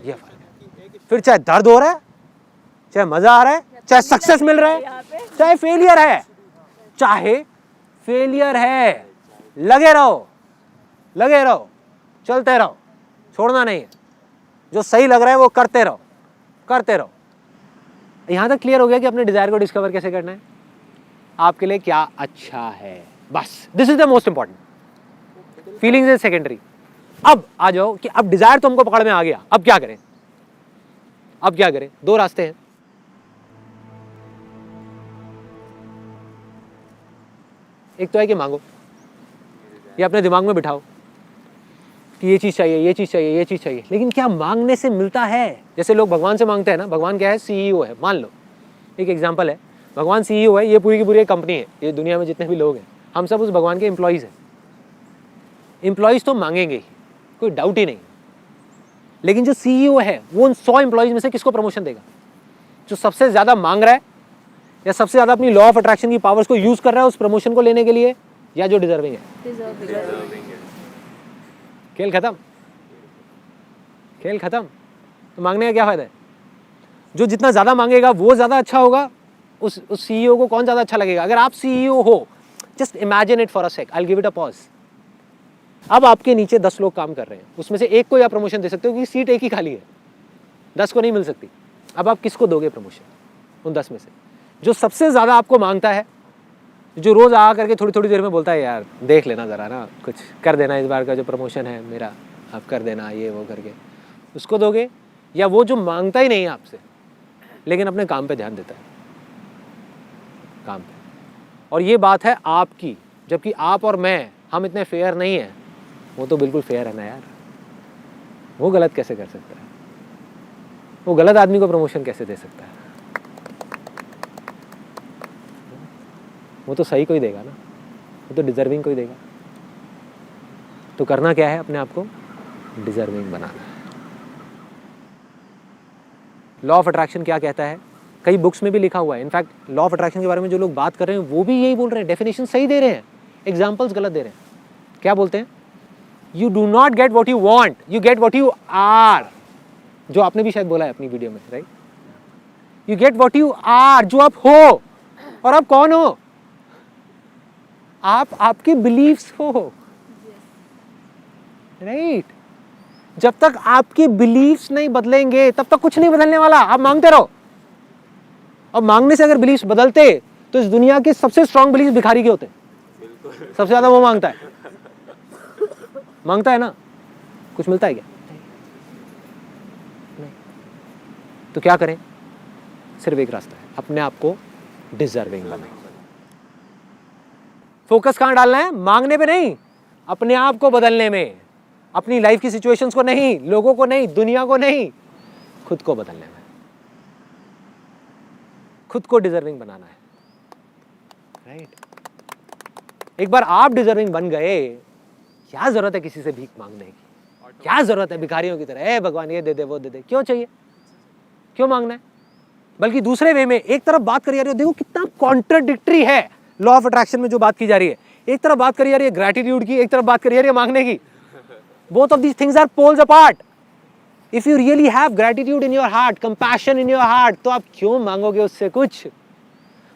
ये फर्क है। फिर चाहे दर्द हो रहा है, चाहे मजा आ रहा है, चाहे सक्सेस मिल रहा है, चाहे फेलियर है, चाहे फेलियर है, लगे रहो, लगे रहो, चलते रहो, छोड़ना नहीं है। जो सही लग रहा है वो करते रहो, करते रहो। यहां तक क्लियर हो गया कि अपने डिजायर को डिस्कवर कैसे करना है, आपके लिए क्या अच्छा है, बस this is the most important. Feelings is secondary. अब आ जाओ कि अब डिजायर तो हमको पकड़ में आ गया, अब क्या करें? अब क्या करें? 2 रास्ते हैं। एक तो है कि मांगो, या अपने दिमाग में बिठाओ कि ये चीज़ चाहिए, ये चीज़ चाहिए, ये चीज़ चाहिए। लेकिन क्या मांगने से मिलता है? जैसे लोग भगवान से मांगते हैं ना, भगवान क्या है? CEO है। मान लो एक एग्जांपल है, भगवान CEO है, ये पूरी की पूरी एक कंपनी है, ये दुनिया में जितने भी लोग हैं हम सब उस भगवान के एम्प्लॉयज़ हैं। एम्प्लॉयज़ तो मांगेंगे ही, कोई डाउट ही नहीं। लेकिन जो CEO है वो उन 100 एम्प्लॉयज़ में से किसको प्रमोशन देगा? जो सबसे ज़्यादा मांग रहा है या सबसे ज़्यादा अपनी लॉ ऑफ अट्रैक्शन की पावर्स को यूज़ कर रहा है उस प्रमोशन को लेने के लिए, या जो डिजर्विंग है? खेल खत्म, खेल खत्म। तो मांगने का क्या फ़ायदा है? जो जितना ज़्यादा मांगेगा वो ज़्यादा अच्छा होगा। उस CEO को कौन ज़्यादा अच्छा लगेगा? अगर आप CEO हो, just imagine it for a sec, I will give it a pause. अब आपके नीचे 10 लोग काम कर रहे हैं, उसमें से एक को या प्रमोशन दे सकते हो क्योंकि सीट एक ही खाली है, 10 को नहीं मिल सकती। अब आप किसको दोगे प्रमोशन उन 10 में से? जो सबसे ज़्यादा आपको मांगता है, जो रोज़ आ करके थोड़ी थोड़ी देर में बोलता है यार देख लेना ज़रा ना, कुछ कर देना इस बार का जो प्रमोशन है मेरा, आप कर देना ये वो करके, उसको दोगे? या वो जो मांगता ही नहीं है आपसे लेकिन अपने काम पे ध्यान देता है, काम पे? और ये बात है आपकी, जबकि आप और मैं हम इतने फेयर नहीं हैं। वो तो बिल्कुल फेयर है ना यार, वो गलत कैसे कर सकता है? वो गलत आदमी को प्रमोशन कैसे दे सकता है? वो तो सही को ही देगा ना, वो तो डिजर्विंग को ही देगा। तो करना क्या है? अपने आप को डिजर्विंग बनाना है। लॉ ऑफ अट्रैक्शन क्या कहता है? कई बुक्स में भी लिखा हुआ है। इनफैक्ट लॉ ऑफ अट्रैक्शन के बारे में जो लोग बात कर रहे हैं वो भी यही बोल रहे हैं, डेफिनेशन सही दे रहे हैं, एग्जाम्पल्स गलत दे रहे हैं। क्या बोलते हैं? You do not get what you want, you get what you are. जो आपने भी शायद बोला है अपनी वीडियो में, right? You get what you are, जो आप हो। और आप कौन हो? आप आपके बिलीफ्स हो, राइट? जब तक आपके बिलीफ्स नहीं बदलेंगे तब तक कुछ नहीं बदलने वाला। आप मांगते रहो, और मांगने से अगर बिलीफ्स बदलते तो इस दुनिया के सबसे स्ट्रांग बिलीफ भिखारी के होते। सबसे ज्यादा वो मांगता है, मांगता है ना, कुछ मिलता है क्या? नहीं। तो क्या करें? सिर्फ एक रास्ता है, अपने आप को डिजर्विंग बनाएं। फोकस कहां डालना है? मांगने पे नहीं, अपने आप को बदलने में। अपनी लाइफ की सिचुएशंस को नहीं, लोगों को नहीं, दुनिया को नहीं, खुद को बदलने में, खुद को डिजर्विंग बनाना है, राइट? एक बार आप डिजर्विंग बन गए, क्या जरूरत है किसी से भीख मांगने की? क्या जरूरत है भिखारियों की तरह, भगवान ये दे दे वो दे दे? क्यों चाहिए? क्यों मांगना है? बल्कि दूसरे वे में एक तरफ बात करी जा रही है, देखो कितना कॉन्ट्राडिक्टरी है लॉ ऑफ अट्रैक्शन में जो बात की जा रही है। एक तरफ बात करी जा रही है ग्रैटिट्यूड की, एक तरफ बात करी जा रही है मांगने की। Both of these things are poles apart. If you really have gratitude in your heart, compassion in your heart, तो आप क्यों मांगोगे उससे कुछ?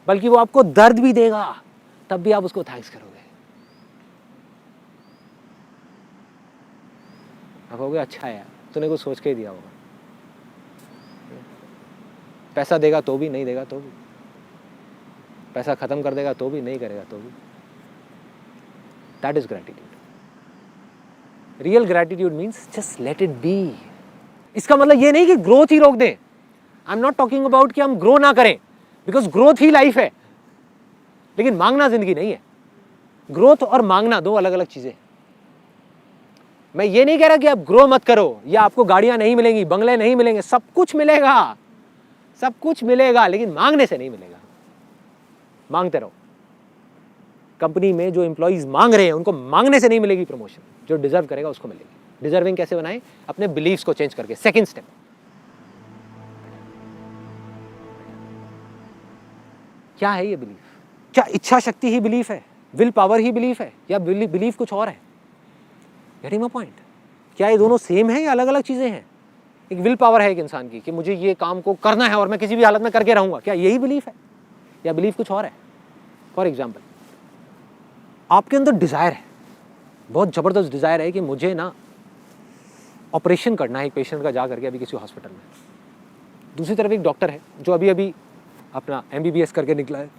बल्कि वो आपको दर्द भी देगा, तब भी आप उसको थैंक्स करोगे। आप कहोगे अच्छा है यार, तूने कुछ सोच के ही दिया होगा। पैसा देगा तो भी, नहीं देगा तो भी, पैसा खत्म कर देगा तो भी, नहीं करेगा तो भी। That is gratitude. Real gratitude means just let it be. इसका मतलब ये नहीं कि ग्रोथ ही रोक दें। आई एम नॉट टॉकिंग अबाउट कि हम ग्रो ना करें, बिकॉज ग्रोथ ही लाइफ है, लेकिन मांगना जिंदगी नहीं है। ग्रोथ और मांगना दो अलग अलग चीजें। मैं ये नहीं कह रहा कि आप ग्रो मत करो, या आपको गाड़ियां नहीं मिलेंगी, बंगले नहीं मिलेंगे, सब कुछ मिलेगा, सब कुछ मिलेगा, लेकिन मांगने से नहीं मिलेगा। मांगते रहो। कंपनी में जो एम्प्लॉइज मांग रहे हैं उनको मांगने से नहीं मिलेगी प्रमोशन, जो डिजर्व करेगा उसको मिलेगी। डिजर्विंग कैसे बनाएं? अपने बिलीफ्स को चेंज करके। सेकंड स्टेप, क्या है ये बिलीफ? क्या इच्छा शक्ति ही बिलीफ है, विल पावर ही बिलीफ है, या बिलीफ कुछ और है? Getting my point? क्या ये दोनों सेम है या अलग अलग चीजें हैं? एक विल पावर है एक इंसान की कि मुझे ये काम को करना है और मैं किसी भी हालत में करके रहूंगा, क्या यही बिलीफ है या बिलीफ कुछ और है? फॉर एग्जाम्पल, आपके अंदर डिजायर है, बहुत जबरदस्त डिजायर है कि मुझे ना ऑपरेशन करना है एक पेशेंट का जा करके अभी किसी हॉस्पिटल में। दूसरी तरफ एक डॉक्टर है जो अभी अभी अपना MBBS करके निकला है,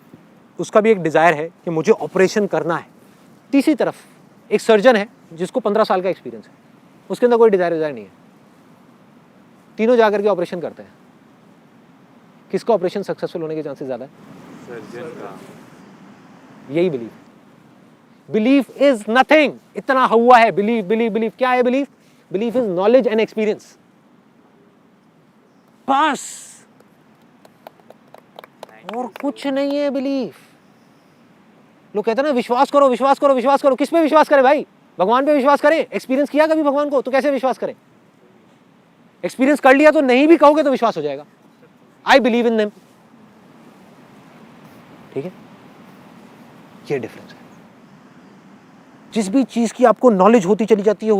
उसका भी एक डिजायर है कि मुझे ऑपरेशन करना है। तीसरी तरफ एक सर्जन है जिसको 15 साल का एक्सपीरियंस है, उसके अंदर कोई डिजायर नहीं है। तीनों जाकर के ऑपरेशन करते हैं। किसका ऑपरेशन सक्सेसफुल होने के चांसेस ज्यादा है? सर्जन का। यही बिलीफ। बिलीफ इज नथिंग, इतना हुआ है बिलीफ। बिलीफ क्या है? Belief belief is knowledge and experience, बस, और कुछ नहीं है बिलीफ। लोग कहते हैं ना विश्वास करो विश्वास करो विश्वास करो। किस पे विश्वास करें भाई? भगवान पे विश्वास करें? एक्सपीरियंस किया कभी भगवान को? तो कैसे विश्वास करें? एक्सपीरियंस कर लिया तो नहीं भी कहोगे तो विश्वास हो जाएगा। I believe in them. ठीक है, ये डिफरेंस है। जिस भी चीज़ की आपको नॉलेज होती चली जाती है,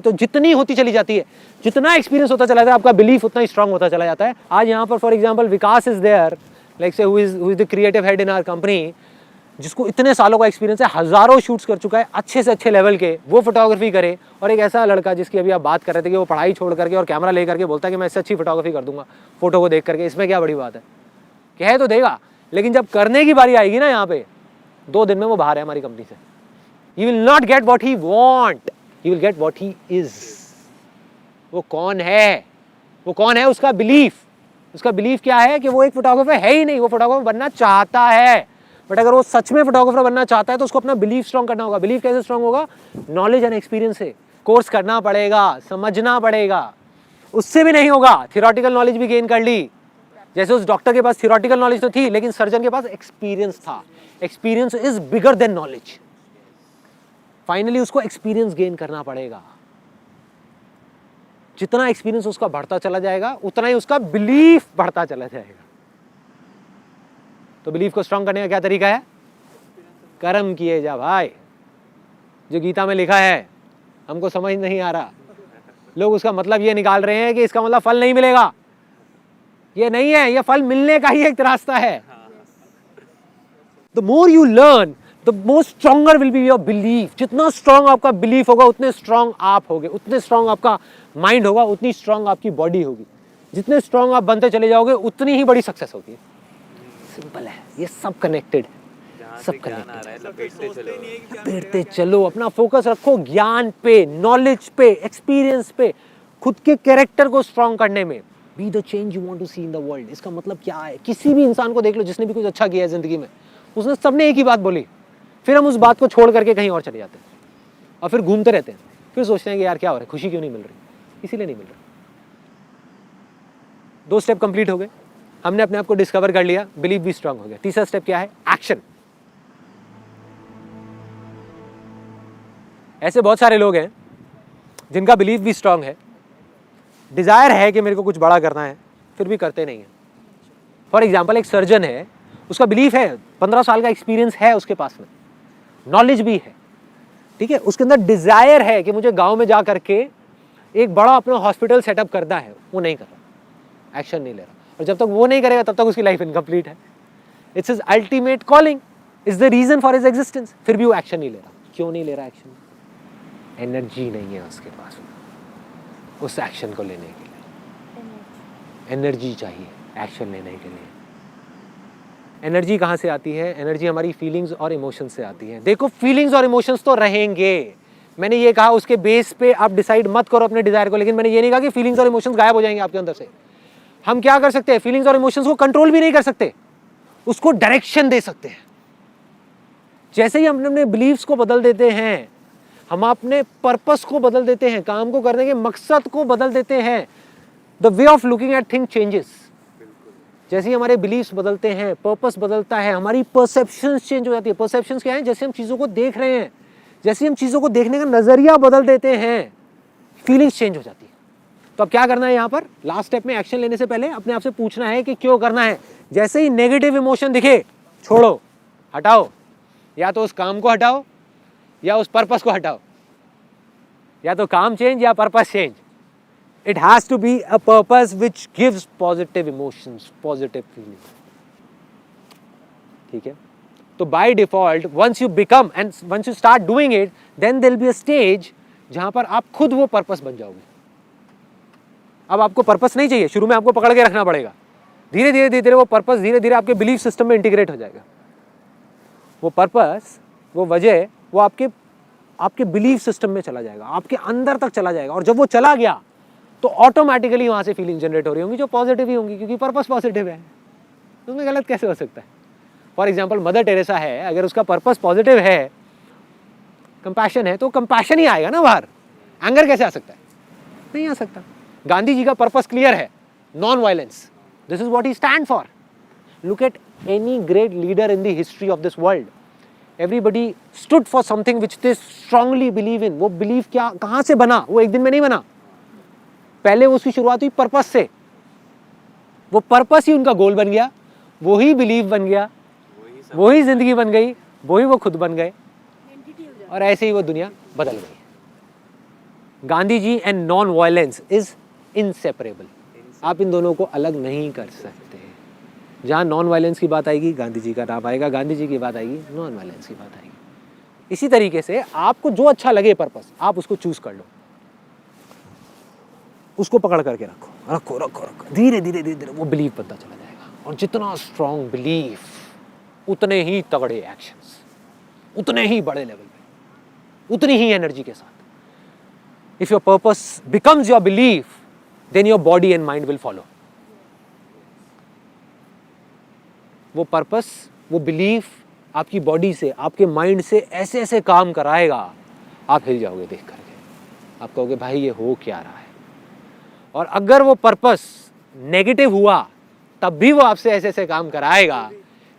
तो जितनी होती चली जाती है, जितना एक्सपीरियंस होता चला जाता है, आपका बिलीफ उतना ही स्ट्रांग होता चला जाता है। आज यहाँ पर for example Vikas is there, like say who is the creative head in our company, जिसको इतने सालों का एक्सपीरियंस है, हज़ारों शूट्स कर चुका है अच्छे से अच्छे लेवल के, वो फोटोग्राफी करे। और एक ऐसा लड़का जिसकी अभी आप बात कर रहे थे कि वो पढ़ाई छोड़ करके और कैमरा ले करके बोलता है कि मैं इससे अच्छी फोटोग्राफी कर दूंगा फोटो को देख करके, इसमें क्या बड़ी बात है? कह तो देगा, लेकिन जब करने की बारी आएगी ना, यहाँ पे 2 दिन में वो बाहर है हमारी कंपनी से। He will not get what he want, he will get what he is। वो कौन है? वो कौन है? उसका बिलीफ। उसका बिलीफ क्या है कि वो एक फोटोग्राफर है ही नहीं, वो फोटोग्राफर बनना चाहता है। बट अगर वो सच में फोटोग्राफर बनना चाहता है तो उसको अपना बिलीफ स्ट्रॉन्ग करना होगा। बिलीफ कैसे स्ट्रॉन्ग होगा? नॉलेज एंड एक्सपीरियंस से। कोर्स करना पड़ेगा, समझना पड़ेगा, उससे भी नहीं होगा। थियोरेटिकल नॉलेज भी गेन कर ली, जैसे उस डॉक्टर के पास थियोरेटिकल नॉलेज तो थी, लेकिन सर्जन के पास एक्सपीरियंस था। Experience is bigger than knowledge. Finally उसको एक्सपीरियंस गेन करना पड़ेगा। जितना एक्सपीरियंस उसका बढ़ता चला जाएगा, उतना ही उसका बिलीफ बढ़ता चला जाएगा। तो बिलीफ को स्ट्रांग करने का क्या तरीका है? कर्म किए जा भाई। जो गीता में लिखा है हमको समझ नहीं आ रहा, लोग उसका मतलब ये निकाल रहे हैं कि इसका मतलब फल नहीं मिलेगा। ये नहीं है, ये फल मिलने का ही एक रास्ता है। The more you learn, the more stronger will be your belief. जितना स्ट्रॉन्ग आपका बिलीफ होगा, उतने स्ट्रॉन्ग आप होगे, उतने स्ट्रॉन्ग आपका माइंड होगा, उतनी स्ट्रॉन्ग आपकी बॉडी होगी। जितने स्ट्रॉन्ग आप बनते चले जाओगे, उतनी ही बड़ी सक्सेस होगी। सिंपल है, ये सब कनेक्टेड, सब कनेक्टेड। लपेटते चलो, अपना फोकस रखो ज्ञान पे, नॉलेज पे, एक्सपीरियंस पे, खुद के कैरेक्टर को स्ट्रॉन्ग करने में। Be the change you want to see in the world. इसका मतलब क्या है? किसी भी इंसान को देख लो जिसने भी कुछ अच्छा किया है जिंदगी में, उसने सबने एक ही बात बोली, फिर हम उस बात को छोड़ करके कहीं और चले जाते हैं और फिर घूमते रहते हैं, फिर सोचते हैं कि यार क्या हो रहा है, खुशी क्यों नहीं मिल रही? इसीलिए नहीं मिल रही। 2 स्टेप कंप्लीट हो गए, हमने अपने आप को डिस्कवर कर लिया, बिलीफ भी स्ट्रांग हो गया। तीसरा स्टेप क्या है? एक्शन। ऐसे बहुत सारे लोग हैं जिनका बिलीफ भी स्ट्रांग है, डिजायर है कि मेरे को कुछ बड़ा करना है, फिर भी करते नहीं है। फॉर एग्जाम्पल एक सर्जन है, उसका बिलीफ है, 15 साल का एक्सपीरियंस है उसके पास में, नॉलेज भी है, ठीक है, उसके अंदर डिजायर है कि मुझे गांव में जा करके एक बड़ा अपना हॉस्पिटल सेटअप करना है, वो नहीं कर रहा, एक्शन नहीं ले रहा। और जब तक वो नहीं करेगा तब तक उसकी लाइफ इनकम्प्लीट है। It's his ultimate calling, is the reason for his existence, फिर भी वो एक्शन नहीं ले रहा। क्यों नहीं ले रहा एक्शन? एनर्जी नहीं है उसके पास उस एक्शन को लेने के लिए। एनर्जी चाहिए एक्शन लेने के लिए। एनर्जी कहाँ से आती है? एनर्जी हमारी फीलिंग्स और इमोशंस से आती है। देखो फीलिंग्स और इमोशंस तो रहेंगे, मैंने ये कहा उसके बेस पे आप डिसाइड मत करो अपने डिजायर को, लेकिन मैंने ये नहीं कहा कि फीलिंग्स और इमोशंस गायब हो जाएंगे आपके अंदर से। हम क्या कर सकते हैं? फीलिंग्स और इमोशंस को कंट्रोल भी नहीं कर सकते, उसको डायरेक्शन दे सकते हैं। जैसे ही हम अपने बिलीव्स को बदल देते हैं, हम अपने पर्पस को बदल देते हैं, काम को करने के मकसद को बदल देते हैं, the way of looking at thing changes. जैसे ही हमारे बिलीव्स बदलते हैं, पर्पस बदलता है, हमारी परसेप्शंस चेंज हो जाती है। परसेप्शंस क्या है? जैसे हम चीज़ों को देख रहे हैं, जैसे हम चीज़ों को देखने का नज़रिया बदल देते हैं, फीलिंग्स चेंज हो जाती है। तो अब क्या करना है यहाँ पर? लास्ट स्टेप में एक्शन लेने से पहले अपने आप से पूछना है कि क्यों करना है। जैसे ही नेगेटिव इमोशन दिखे, छोड़ो, हटाओ, या तो उस काम को हटाओ या उस पर्पस को हटाओ, या तो काम चेंज या purpose change. It has to be a purpose which gives positive emotions, positive feelings. ठीक है? तो by default, once you become and once you start doing it, then there will be a stage जहाँ पर आप खुद वो purpose बन जाओगे। अब आपको पर्पस नहीं चाहिए, शुरू में आपको पकड़ के रखना पड़ेगा। धीरे धीरे धीरे धीरे वो पर्पस धीरे धीरे आपके बिलीफ सिस्टम में इंटीग्रेट हो जाएगा। वो पर्पस, वो वजह, वो आपके बिलीफ सिस्टम में चला जाएगा, आपके अंदर तक चला जाएगा। और जब वो चला गया तो ऑटोमेटिकली वहाँ से फीलिंग जनरेट हो रही होंगी जो पॉजिटिव ही होंगी, क्योंकि पर्पस पॉजिटिव है। उसमें गलत कैसे हो सकता है? फॉर एग्जाम्पल मदर टेरेसा है, अगर उसका पर्पस पॉजिटिव है, कंपैशन है, तो कंपैशन ही आएगा ना बाहर। एंगर कैसे आ सकता है? नहीं आ सकता। गांधी जी का पर्पस क्लियर है, non violence, this is what he stand for. Look at any great leader in the history of this world, everybody stood for something which they strongly believe in. वो believe क्या, कहाँ से बना? वो एक दिन में नहीं बना, पहले उसकी शुरुआत हुई पर्पस से। वो पर्पस ही उनका गोल बन गया, वो ही बिलीव बन गया, वही ज़िंदगी बन गई, वही वो खुद बन गए, और ऐसे ही वो दुनिया बदल गई। Gandhi ji and non violence is inseparable. आप इन दोनों को अलग नहीं कर सकते। जहाँ नॉन वायलेंस की बात आएगी गांधी जी का नाम आएगा, गांधी जी की बात आएगी नॉन वायलेंस की बात आएगी। इसी तरीके से आपको जो अच्छा लगे पर्पस, आप उसको चूज कर लो, उसको पकड़ करके रखो रखो रखो रखो, धीरे धीरे धीरे धीरे वो बिलीव बनता चला जाएगा। और जितना स्ट्रॉन्ग बिलीफ उतने ही तगड़े एक्शंस, उतने ही बड़े लेवल पे, उतनी ही एनर्जी के साथ। If your purpose becomes your belief, then your body and mind will follow. वो पर्पस, वो बिलीफ आपकी बॉडी से, आपके माइंड से ऐसे ऐसे काम कराएगा, आप हिल जाओगे देख करके। आप कहोगे भाई ये हो क्या रहा है। और अगर वो पर्पस नेगेटिव हुआ तब भी वो आपसे ऐसे ऐसे काम कराएगा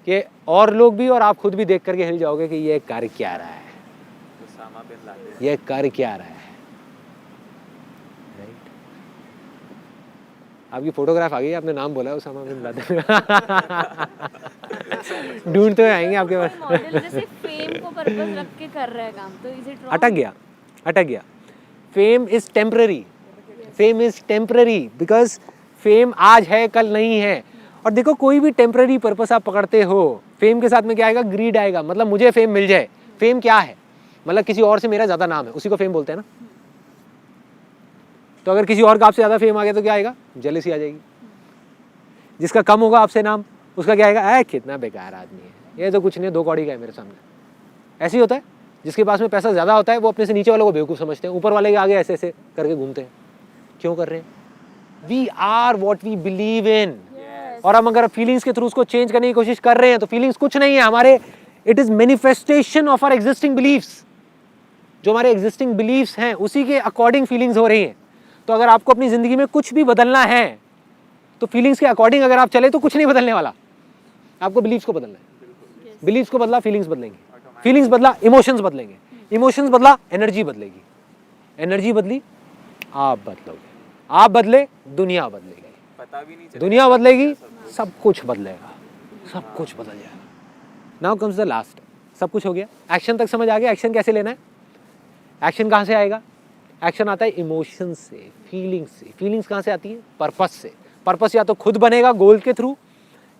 कि और लोग भी और आप खुद भी देख करके हिल जाओगे कि ये कर क्या रहा है, ये कर क्या रहा है। राइट? आपकी फोटोग्राफ आ गई, आपने नाम बोला उसामा बिन लादेन। ढूंढ तो आएंगे आपके पास। मॉडल जैसे फेम को पर्पस रख के कर रहा है काम, तो इज इट अटक गया। Fame is temporary, fame is temporary because fame आज है कल नहीं है। और देखो कोई भी टेम्पररी पर्पस आप पकड़ते हो, फेम के साथ में क्या आएगा, ग्रीड आएगा। मतलब मुझे फेम मिल जाए। फेम क्या है, मतलब किसी और से मेरा ज्यादा नाम है, उसी को फेम बोलते हैं ना। तो अगर किसी और का आपसे ज्यादा फेम आ गया तो क्या आएगा, जेलसी आ जाएगी। जिसका कम होगा आपसे नाम, उसका क्या आएगा, कितना बेकार आदमी है, ये तो कुछ नहीं, दो कौड़ी का है मेरे सामने। ऐसे ही होता है। जिसके पास में पैसा ज्यादा होता है वो अपने से नीचे वालों को बेवकूफ समझते हैं, ऊपर वाले के आगे ऐसे ऐसे करके घूमते हैं। क्यों कर रहे हैं? We are what we believe in. और हम अगर फीलिंग्स के थ्रू उसको चेंज करने की कोशिश कर रहे हैं तो फीलिंग्स कुछ नहीं है हमारे, it is manifestation of our existing beliefs. जो हमारे एग्जिस्टिंग बिलीव्स हैं उसी के अकॉर्डिंग फीलिंग्स हो रही हैं। तो अगर आपको अपनी जिंदगी में कुछ भी बदलना है तो फीलिंग्स के अकॉर्डिंग अगर आप चले तो कुछ नहीं बदलने वाला, आपको बिलीव्स को बदलना है। बिलीव्स को बदला फीलिंग्स बदलेंगे, फीलिंग्स बदला इमोशंस बदलेंगे, इमोशंस बदला एनर्जी बदलेगी, एनर्जी बदली आप बदलोगे, आप बदले दुनिया बदलेगी, दुनिया बदलेगी सब कुछ बदलेगा, सब कुछ बदल जाएगा। Now comes the last. सब कुछ हो गया, एक्शन तक समझ आ गया। एक्शन कैसे लेना है, एक्शन कहाँ से आएगा? एक्शन आता है इमोशन से, फीलिंग्स से। फीलिंग्स कहाँ से आती है? पर्पस से। पर्पस या तो खुद बनेगा गोल के थ्रू,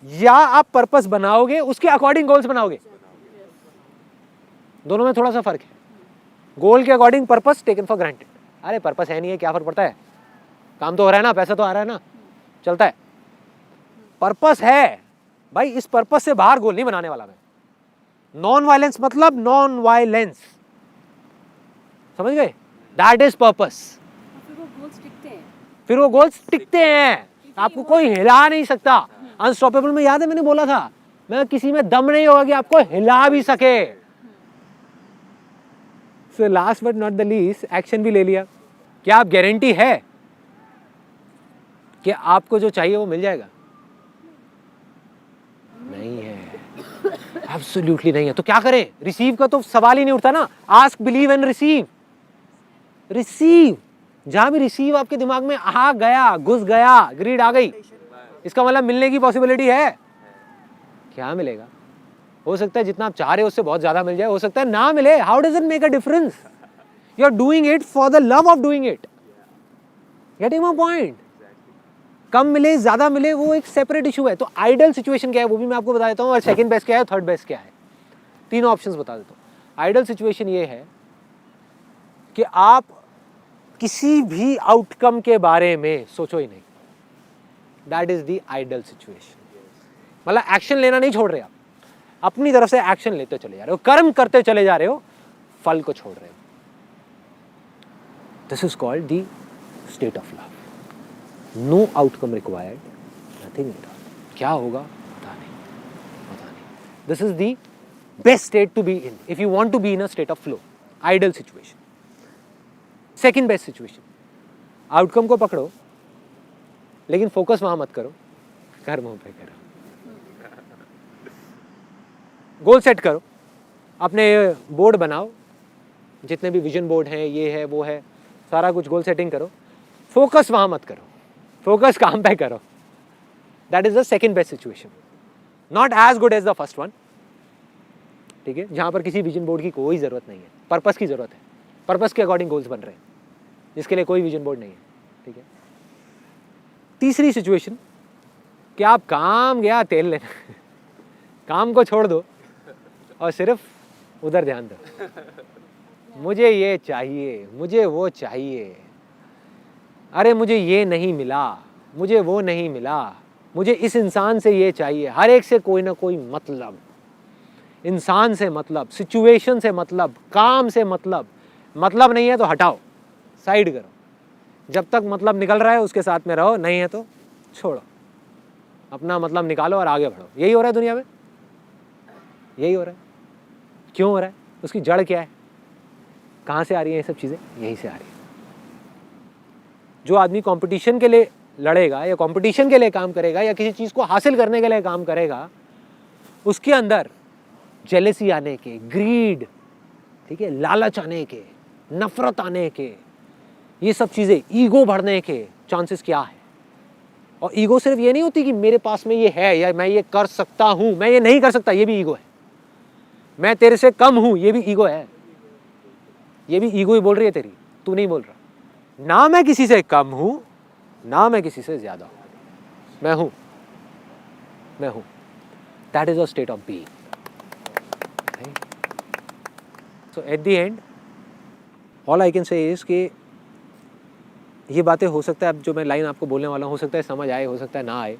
या आप पर्पस बनाओगे उसके अकॉर्डिंग गोल्स बनाओगे। दोनों में थोड़ा सा फर्क है। गोल के according purpose taken for granted. अरे पर्पस है नहीं है, क्या फर्क पड़ता है, काम तो हो रहा है ना, पैसा तो आ रहा है ना, चलता है। पर्पस है भाई, इस पर्पस से बाहर गोल नहीं बनाने वाला मैं। नॉन वायलेंस मतलब नॉन वायलेंस, समझ गए? That is purpose. फिर वो गोल्स टिकते हैं, आपको कोई हिला नहीं सकता। अनस्टॉपेबल में याद है मैंने बोला था, मैं किसी में दम नहीं होगा कि आपको हिला भी सके। So last but not the least, action भी ले लिया। क्या आप गारंटी है कि आपको जो चाहिए वो मिल जाएगा? नहीं है, एब्सोल्युटली नहीं है। तो क्या करें? रिसीव का तो सवाल ही नहीं उठता ना। Ask, believe and receive. Receive, जहां भी रिसीव आपके दिमाग में आ गया, घुस गया, ग्रीड आ गई, इसका मतलब मिलने की पॉसिबिलिटी है। क्या मिलेगा? हो सकता है जितना आप चाह रहे हो उससे बहुत ज्यादा मिल जाए, हो सकता है ना मिले। How does it make a difference? You are doing it for the love of doing it. Getting my point? कम मिले ज्यादा मिले वो एक सेपरेट इशू है। तो आइडियल सिचुएशन क्या है वो भी मैं आपको बता देता हूँ, और सेकंड बेस्ट क्या है, थर्ड बेस्ट क्या है, तीनों ऑप्शंस बता देता हूँ। आइडियल सिचुएशन ये है कि आप किसी भी आउटकम के बारे में सोचो ही नहीं। That is the ideal situation. मतलब एक्शन लेना नहीं छोड़ रहे आप, अपनी तरफ से एक्शन लेते चले जा रहे हो, कर्म करते चले जा रहे हो, फल को छोड़ रहे हो। This is called the state of love. No outcome required, nothing at all. क्या होगा पता नहीं, पता नहीं। This is the best state to be in if you want to be in a state of flow, ideal situation. Second best situation, outcome को पकड़ो लेकिन focus वहां मत करो, कर्मों पे करो। गोल सेट करो, अपने बोर्ड बनाओ, जितने भी विजन बोर्ड हैं, ये है वो है, सारा कुछ गोल सेटिंग करो। फोकस वहां मत करो, फोकस काम पे करो। That is the second best situation. Not as good as the first one, ठीक है, जहाँ पर किसी विजन बोर्ड की कोई ज़रूरत नहीं है, पर्पस की ज़रूरत है, पर्पस के अकॉर्डिंग गोल्स बन रहे हैं, जिसके लिए कोई विजन बोर्ड नहीं है, ठीक है। तीसरी सिचुएशन कि आप काम गया तेल लेना, काम को छोड़ दो और सिर्फ उधर ध्यान दो, मुझे ये चाहिए, मुझे वो चाहिए, अरे मुझे ये नहीं मिला, मुझे वो नहीं मिला, मुझे इस इंसान से ये चाहिए। हर एक से कोई ना कोई मतलब, इंसान से मतलब, सिचुएशन से मतलब, काम से मतलब नहीं है तो हटाओ, साइड करो, जब तक मतलब निकल रहा है उसके साथ में रहो, नहीं है तो छोड़ो, अपना मतलब निकालो और आगे बढ़ो। यही हो रहा है दुनिया में, यही हो रहा है। क्यों हो रहा है? उसकी जड़ क्या है? कहाँ से आ रही है ये सब चीज़ें? यहीं से आ रही है। जो आदमी कंपटीशन के लिए लड़ेगा या कंपटीशन के लिए काम करेगा या किसी चीज़ को हासिल करने के लिए काम करेगा, उसके अंदर जेलेसी आने के, ग्रीड, ठीक है, लालच आने के, नफरत आने के, ये सब चीज़ें, ईगो बढ़ने के चांसेस क्या है। और ईगो सिर्फ ये नहीं होती कि मेरे पास में ये है या मैं ये कर सकता हूँ, मैं ये नहीं कर सकता, ये भी ईगो है। मैं तेरे से कम हूँ, ये भी ईगो है, ये भी ईगो ही बोल रही है तेरी, तू नहीं बोल रहा। ना मैं किसी से कम हूँ, ना मैं किसी से ज़्यादा हूँ, मैं हूँ, मैं हूँ। That is a state of being. So at the end all I can say is कि ये बातें हो सकता है, अब जो मैं लाइन आपको बोलने वाला हूँ, हो सकता है समझ आए, हो सकता है ना आए,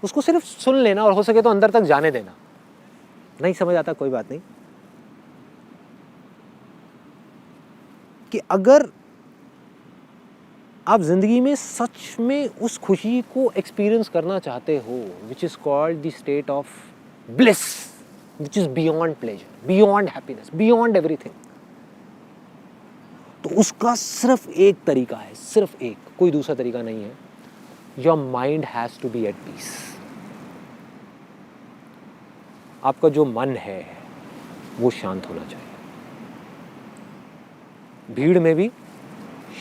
उसको सिर्फ सुन लेना और हो सके तो अंदर तक जाने देना। नहीं समझ आता कोई बात नहीं, कि अगर आप जिंदगी में सच में उस खुशी को एक्सपीरियंस करना चाहते हो, which is called the state of bliss, which is beyond pleasure, beyond happiness, beyond everything, तो उसका सिर्फ एक तरीका है, सिर्फ एक, कोई दूसरा तरीका नहीं है। Your mind has to be at peace. आपका जो मन है वो शांत होना चाहिए, भीड़ में भी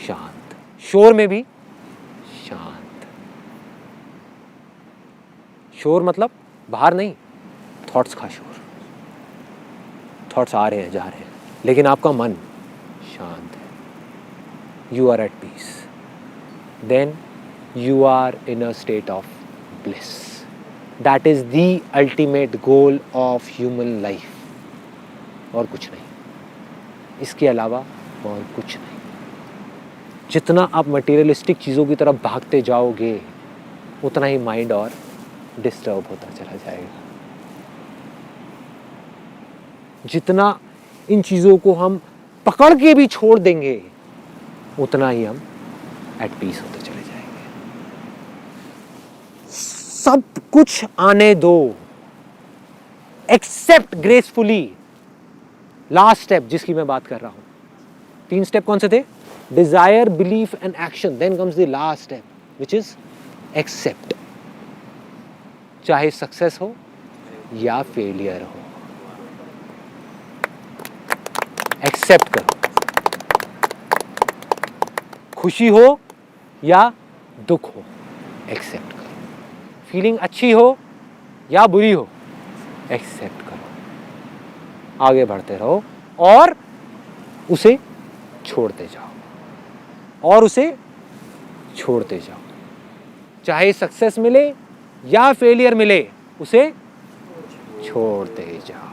शांत, शोर में भी शांत। शोर मतलब बाहर नहीं, थॉट्स का शोर, थॉट्स आ रहे हैं जा रहे हैं, लेकिन आपका मन शांत है, you are at peace, then you are in a state of bliss. That is the ultimate goal of human life. और कुछ नहीं, इसके अलावा और कुछ नहीं। जितना आप मटेरियलिस्टिक चीज़ों की तरफ भागते जाओगे, उतना ही माइंड और डिस्टर्ब होता चला जाएगा। जितना इन चीज़ों को हम पकड़ के भी छोड़ देंगे, उतना ही हम एट पीस होते चले जाएंगे। सब कुछ आने दो, एक्सेप्ट ग्रेसफुली। लास्ट स्टेप जिसकी मैं बात कर रहा हूं, 3 स्टेप कौन से थे? Desire, belief and action, then comes the last step which is accept. चाहे सक्सेस हो या फेलियर हो, एक्सेप्ट करो। खुशी हो या दुख हो, एक्सेप्ट करो। फीलिंग अच्छी हो या बुरी हो, एक्सेप्ट करो। आगे बढ़ते रहो और उसे छोड़ते जाओ, और उसे छोड़ते जाओ। चाहे सक्सेस मिले या फेलियर मिले, उसे छोड़ते जाओ।